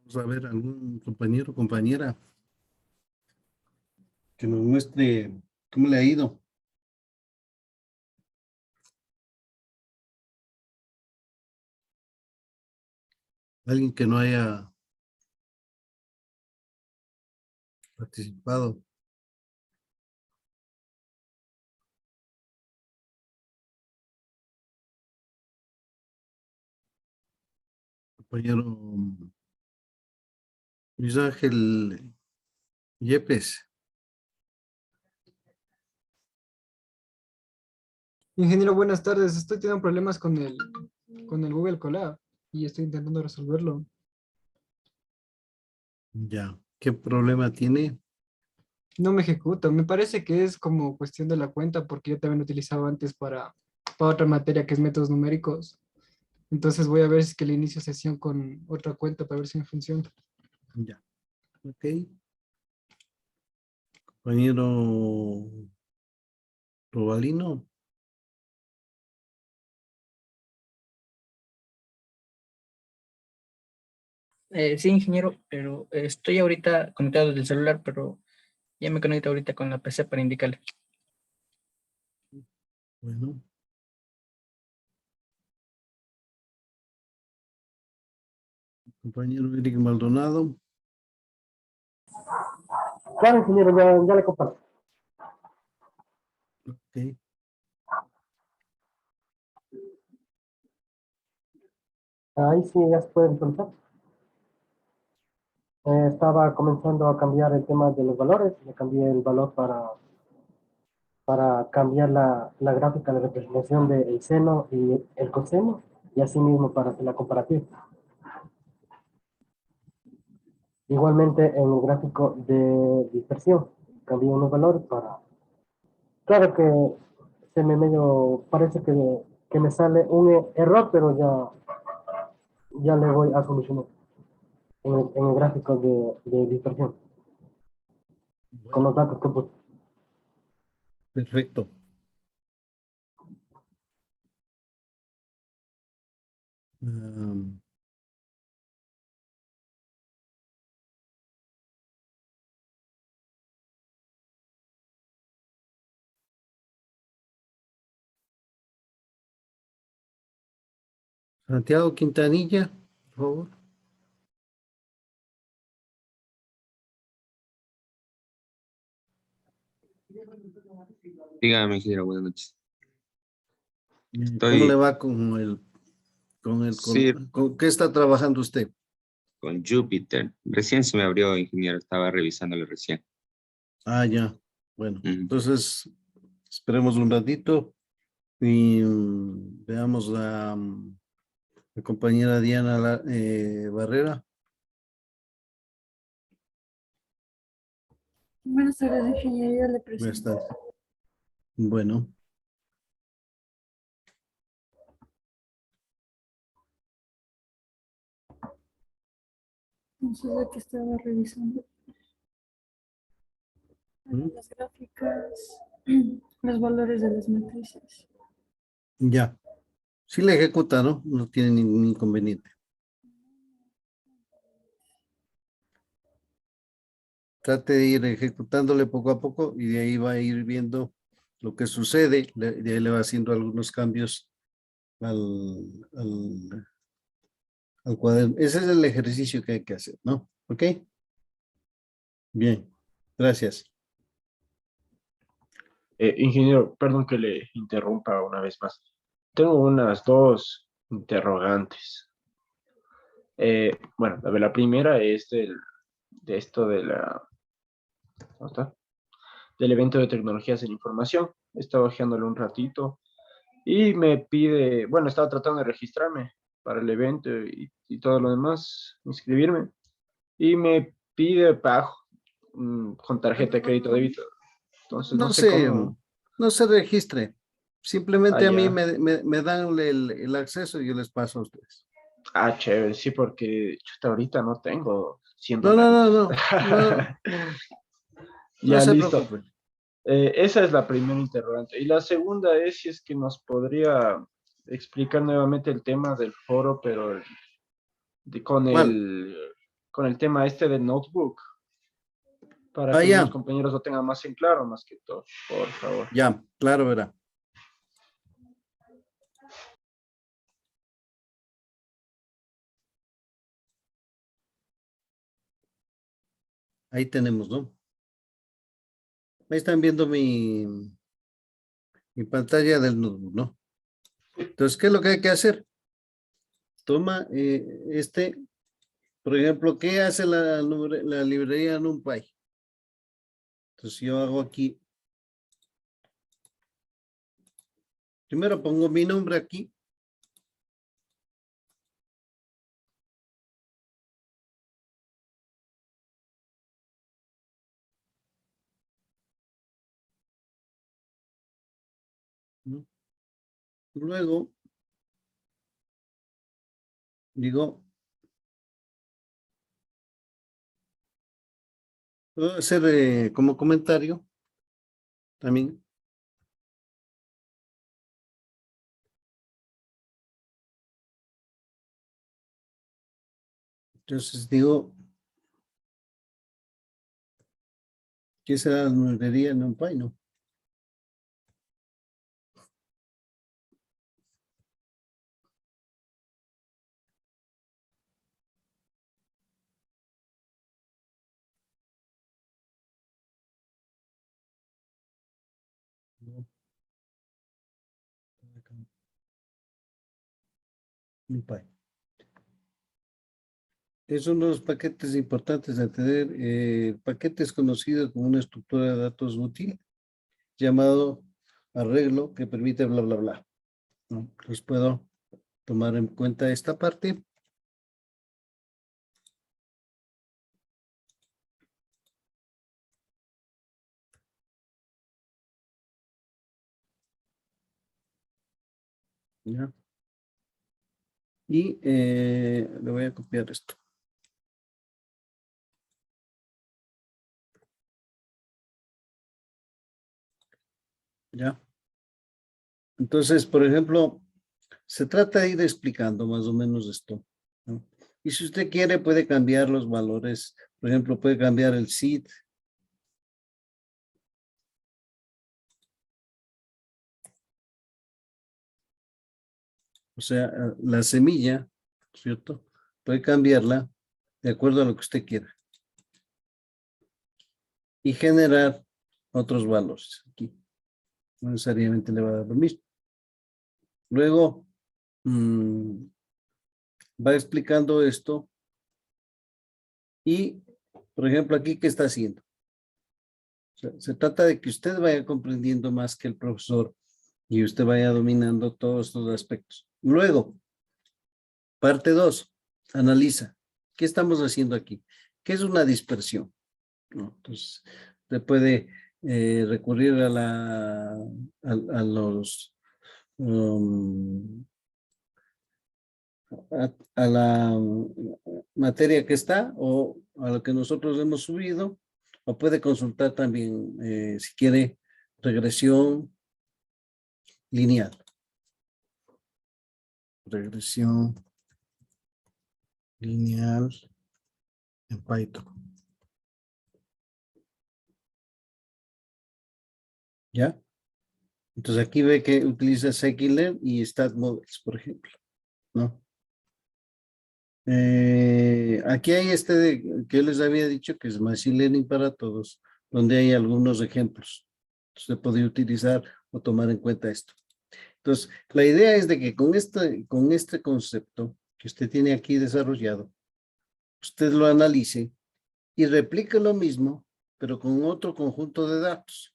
Vamos a ver algún compañero o compañera que nos muestre cómo le ha ido. Alguien que no haya participado. Compañero Luis Ángel Yepes. Ingeniero, buenas tardes. Estoy teniendo problemas con el Google Colab y estoy intentando resolverlo. Ya. ¿Qué problema tiene? No me ejecuta. Me parece que es como cuestión de la cuenta porque yo también lo utilizaba antes para otra materia que es métodos numéricos. Entonces voy a ver si es que le inicio sesión con otra cuenta para ver si me funciona. Ya. Ok. Compañero Robalino. Sí, ingeniero, pero estoy ahorita conectado desde el celular, pero ya me conecto ahorita con la PC para indicarle. Bueno. Compañero Eric Maldonado. Claro, ingeniero, ya le comparto. Ok. Ahí sí ya se puede visualizar. Estaba comenzando a cambiar el tema de los valores. Le cambié el valor para cambiar la gráfica, la representación del seno y el coseno, y así mismo para hacer la comparativa. Igualmente en el gráfico de dispersión, cambié unos valores para... Claro que se me medio, parece que me sale un error, pero ya le voy a solucionar en el gráfico de dispersión, con los datos que puse. Perfecto. Santiago Quintanilla, por favor. Dígame, ingeniero, buenas noches. ¿Cómo le Estoy, va sí, con qué está trabajando usted? con Júpiter. Recién se me abrió, ingeniero, estaba revisándolo recién. Ah, ya. Bueno, Ujú. entonces esperemos un ratito y veamos a la compañera Diana Barrera. Buenas tardes, ingeniero, le Buenas presento. tardes. Bueno, Entonces, aquí estaba revisando las gráficas, los valores de las matrices. ya. Sí le ejecuta, ¿no? No tiene ningún inconveniente. Trate de ir ejecutándole poco a poco y de ahí va a ir viendo lo que sucede. De ahí le va haciendo algunos cambios al cuaderno. Ese es el ejercicio que hay que hacer, ¿no? ¿Ok? Bien, gracias. Ingeniero, perdón que le interrumpa una vez más. Tengo unas dos interrogantes. Bueno, la primera es de esto de ¿cómo está? Del evento de tecnologías en información. Estaba ojeándolo un ratito y me pide, bueno, estaba tratando de registrarme para el evento y todo lo demás, inscribirme, y me pide pago con tarjeta de crédito débito. Entonces, no sé cómo. No se registre. Simplemente a mí Ya. me dan el acceso y yo les paso a ustedes. Ah, chévere, sí, porque hasta ahorita no tengo 100 No, no, no, dolaritos. no. No Ya, se listo. preocupen. Esa es la primera interrogante. Y la segunda es si es que nos podría explicar nuevamente el tema del foro, pero con ¿Cuál? con el tema este del notebook. Para que ya. los compañeros lo tengan más en claro, más que todo, por favor. Ya, claro, verá. Ahí tenemos, ¿no? Ahí están viendo mi pantalla del notebook, ¿no? Entonces, ¿qué es lo que hay que hacer? Toma por ejemplo, ¿qué hace la librería NumPy? Entonces yo hago aquí. Primero pongo mi nombre aquí. ¿No? Luego digo, puedo hacer como comentario también. Entonces digo, ¿qué será la librería NumPy? No. NumPy. Es uno de los paquetes importantes de tener. El paquete es conocido como una estructura de datos útil llamado arreglo que permite bla, bla, bla. ¿No? Entonces puedo tomar en cuenta esta parte. ¿Ya? Y le voy a copiar esto. ¿Ya? Entonces, por ejemplo, se trata de ir explicando más o menos esto, ¿no? Y si usted quiere, puede cambiar los valores. Por ejemplo, puede cambiar el seed. O sea, la semilla, ¿cierto? Puede cambiarla de acuerdo a lo que usted quiera. Y generar otros valores aquí. No necesariamente le va a dar lo mismo. Luego, va explicando esto. Y, por ejemplo, aquí, ¿qué está haciendo? O sea, se trata de que usted vaya comprendiendo más que el profesor y usted vaya dominando todos estos aspectos. Luego, parte 2, analiza. ¿Qué estamos haciendo aquí? ¿Qué es una dispersión? ¿No? Entonces, usted puede recurrir a la materia que está o a lo que nosotros hemos subido, o puede consultar también, si quiere, regresión lineal. Regresión lineal en Python. ¿Ya? Entonces aquí ve que utiliza scikit-learn y StatModels, por ejemplo, ¿no? Aquí hay que les había dicho que es Machine Learning para todos, donde hay algunos ejemplos. Usted puede utilizar o tomar en cuenta esto. Entonces, la idea es de que con este concepto que usted tiene aquí desarrollado, usted lo analice y replique lo mismo, pero con otro conjunto de datos,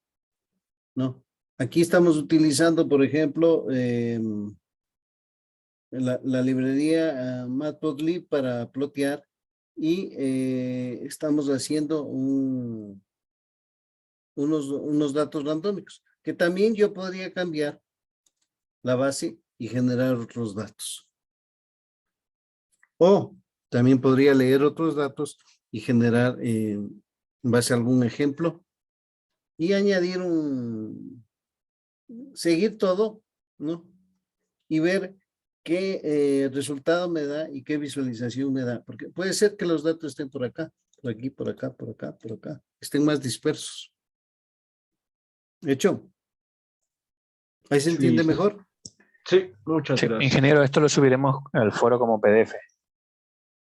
¿no? Aquí estamos utilizando, por ejemplo, la librería Matplotlib para plotear y estamos haciendo unos datos randómicos, que también yo podría cambiar la base y generar otros datos. O también podría leer otros datos y generar en base a algún ejemplo y añadir seguir todo, ¿no? Y ver qué resultado me da y qué visualización me da. Porque puede ser que los datos estén por acá, por aquí, por acá, por acá, por acá. Estén más dispersos. ¿Hecho? ¿Ahí se entiende mejor? Sí, muchas gracias. Ingeniero, esto lo subiremos al foro como PDF.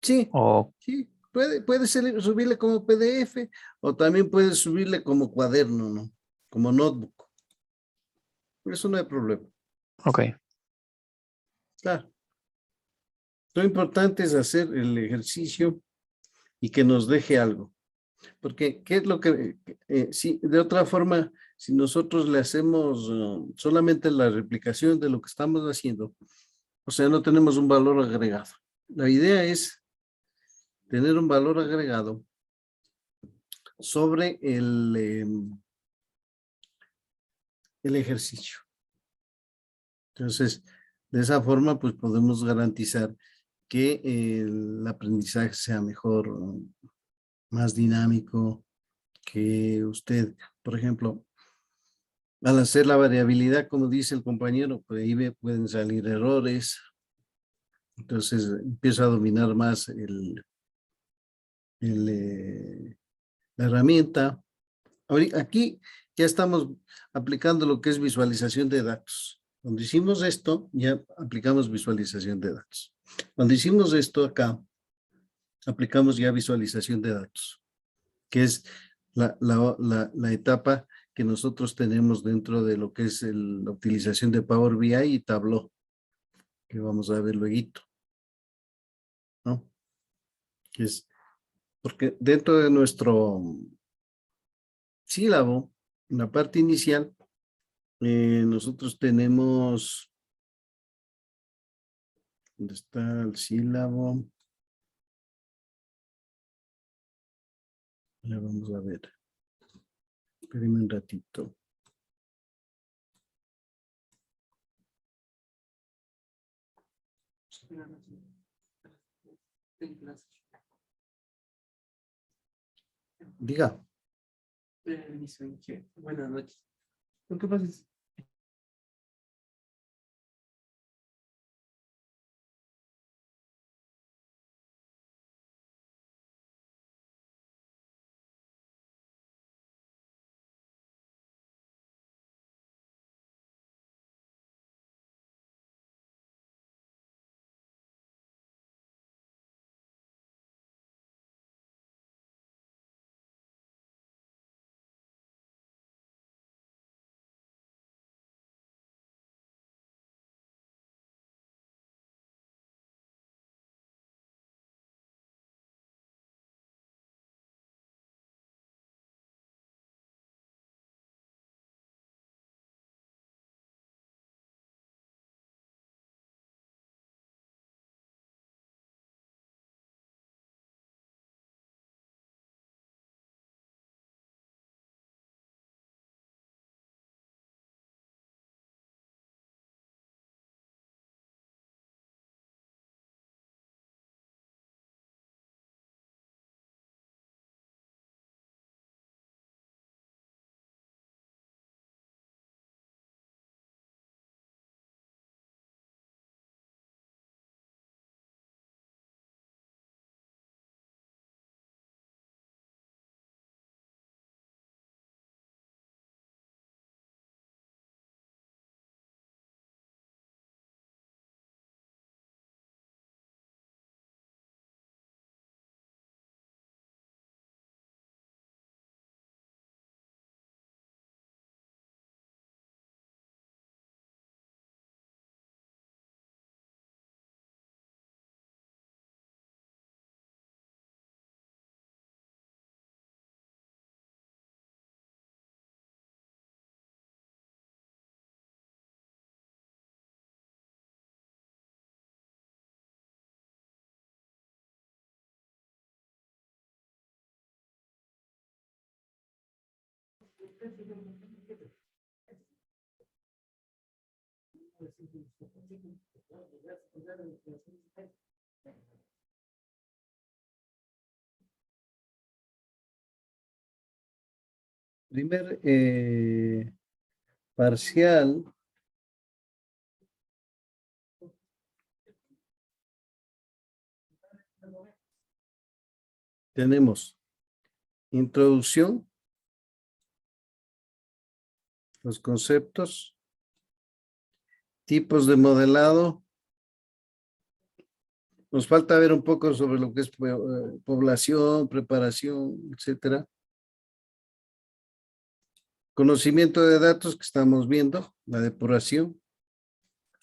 Sí, O sí. Puede subirle como PDF o también puedes subirle como cuaderno, ¿no? Como notebook. Eso no hay problema. ok. Claro. Lo importante es hacer el ejercicio y que nos deje algo. Porque, ¿qué es lo que, si de otra forma, si nosotros le hacemos solamente la replicación de lo que estamos haciendo, o sea, no tenemos un valor agregado. La idea es tener un valor agregado sobre el ejercicio. Entonces, de esa forma, pues podemos garantizar que el aprendizaje sea mejor, más dinámico, que usted, por ejemplo, al hacer la variabilidad, como dice el compañero, pues ahí pueden salir errores. Entonces empiezo a dominar más la herramienta. Aquí ya estamos aplicando lo que es visualización de datos. Cuando hicimos esto, ya aplicamos visualización de datos. Cuando hicimos esto acá, aplicamos ya visualización de datos, que es la etapa que nosotros tenemos dentro de lo que es la utilización de Power BI y Tableau, que vamos a ver luego, ¿no? Es porque dentro de nuestro sílabo, en la parte inicial, nosotros tenemos, ¿dónde está el sílabo? Ya vamos a ver. Espérenme un ratito. Diga. Buenas noches. Lo que pasa es primer parcial tenemos introducción, los conceptos, tipos de modelado. Nos falta ver un poco sobre lo que es población, preparación, etcétera. Conocimiento de datos que estamos viendo, la depuración,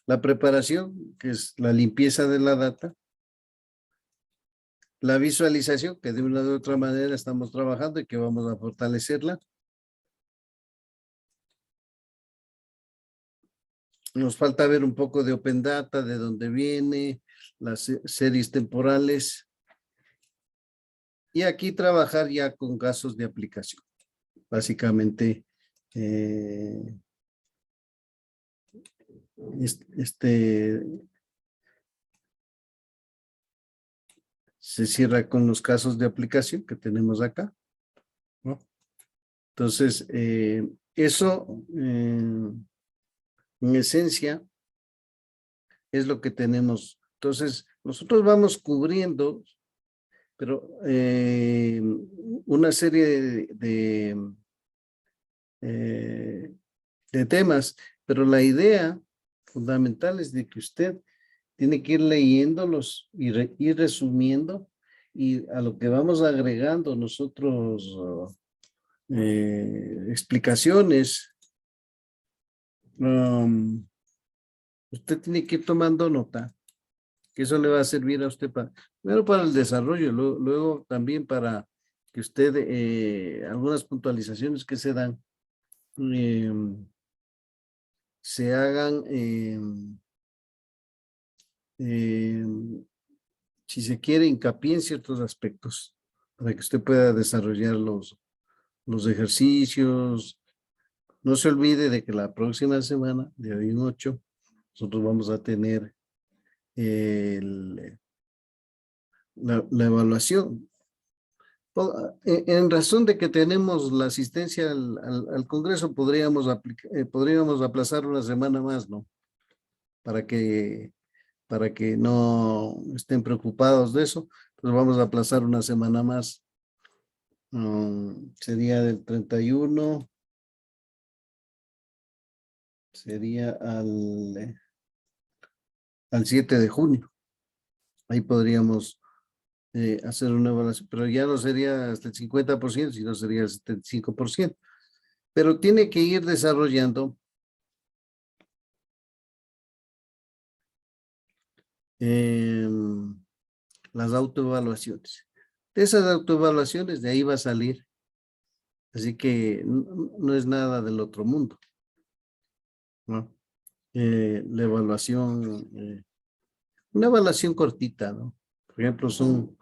la preparación, que es la limpieza de la data, la visualización, que de una u otra manera estamos trabajando y que vamos a fortalecerla. Nos falta ver un poco de Open Data, de dónde viene, las series temporales. Y aquí trabajar ya con casos de aplicación. Básicamente, se cierra con los casos de aplicación que tenemos acá, ¿no? Entonces, eso en esencia es lo que tenemos. Entonces, nosotros vamos cubriendo, pero una serie de temas, pero la idea fundamental es de que usted tiene que ir leyéndolos y ir resumiendo, y a lo que vamos agregando nosotros explicaciones, usted tiene que ir tomando nota, que eso le va a servir a usted primero para el desarrollo, luego también para que usted, algunas puntualizaciones que se dan, se hagan, si se quiere, hincapié en ciertos aspectos, para que usted pueda desarrollar los ejercicios. No se olvide de que la próxima semana, de hoy en 8, nosotros vamos a tener la evaluación. En razón de que tenemos la asistencia al Congreso, podríamos aplazar una semana más, ¿no? Para que no estén preocupados de eso, pues vamos a aplazar una semana más. Sería del 31, sería al 7 de junio. Ahí podríamos hacer una evaluación, pero ya no sería hasta el 50%, sino sería el 75%. Pero tiene que ir desarrollando las autoevaluaciones. De esas autoevaluaciones, de ahí va a salir. Así que no es nada del otro mundo, ¿no? La evaluación, una evaluación cortita, ¿no? Por ejemplo, son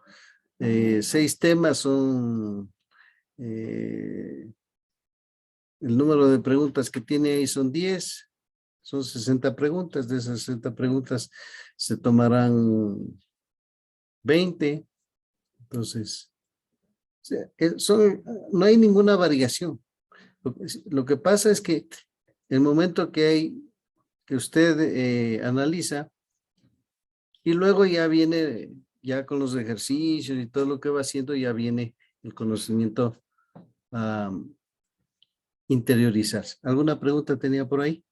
6 temas, son el número de preguntas que tiene ahí son 10, son 60 preguntas. De esas 60 preguntas se tomarán 20. Entonces, no hay ninguna variación. Lo que pasa es que el momento que usted analiza, y luego ya viene, ya con los ejercicios y todo lo que va haciendo, ya viene el conocimiento a interiorizarse. ¿Alguna pregunta tenía por ahí?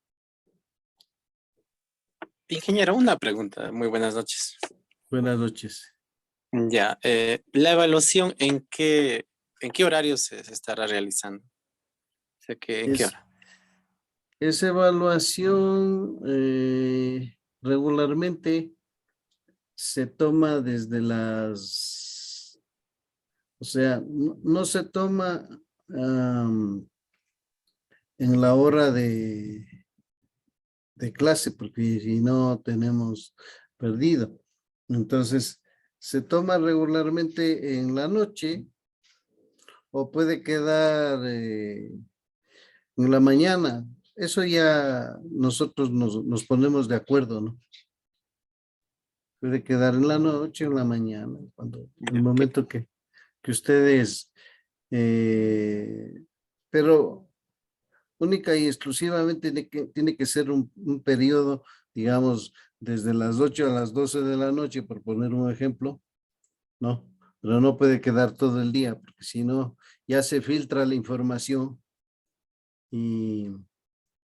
Ingeniero, una pregunta. Muy buenas noches. Buenas noches. Ya, la evaluación, ¿en qué horario se estará realizando? O sea, ¿en qué hora? Esa evaluación regularmente se toma desde o sea, no se toma en la hora de clase, porque si no tenemos perdido. Entonces, se toma regularmente en la noche, o puede quedar en la mañana. Eso ya nosotros nos ponemos de acuerdo, ¿no? Puede quedar en la noche o en la mañana, el momento que ustedes, pero única y exclusivamente tiene que ser un periodo, digamos, desde las 8 a las 12 de la noche, por poner un ejemplo, ¿no? pero no puede quedar todo el día, porque si no, ya se filtra la información y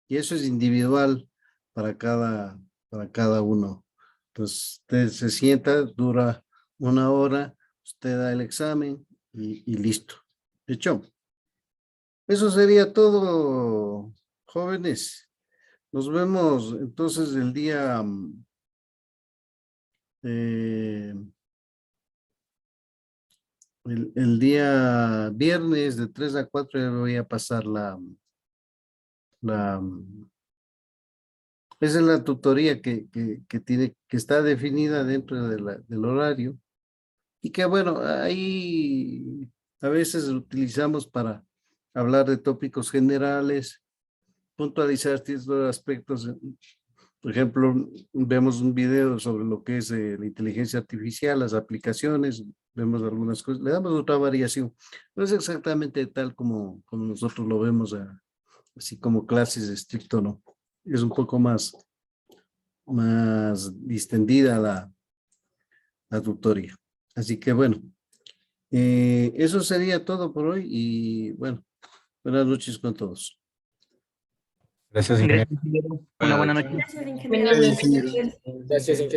eso es individual para cada uno. Entonces, usted se sienta, dura 1 hora, usted da el examen y listo. Hecho. Eso sería todo, jóvenes. Nos vemos entonces el día el día viernes de 3 a 4 ya voy a pasar esa es la tutoría que está definida dentro del horario y que bueno, ahí a veces utilizamos para hablar de tópicos generales, puntualizar ciertos aspectos. Por ejemplo, vemos un video sobre lo que es la inteligencia artificial, las aplicaciones, vemos algunas cosas, le damos otra variación. No es exactamente tal como nosotros lo vemos, así como clases estricto, ¿no? Es un poco más distendida la tutoría. Así que bueno, eso sería todo por hoy y bueno, buenas noches con todos. Gracias, ingeniero. Una buena noche. Gracias, ingeniero. Gracias, ingeniero.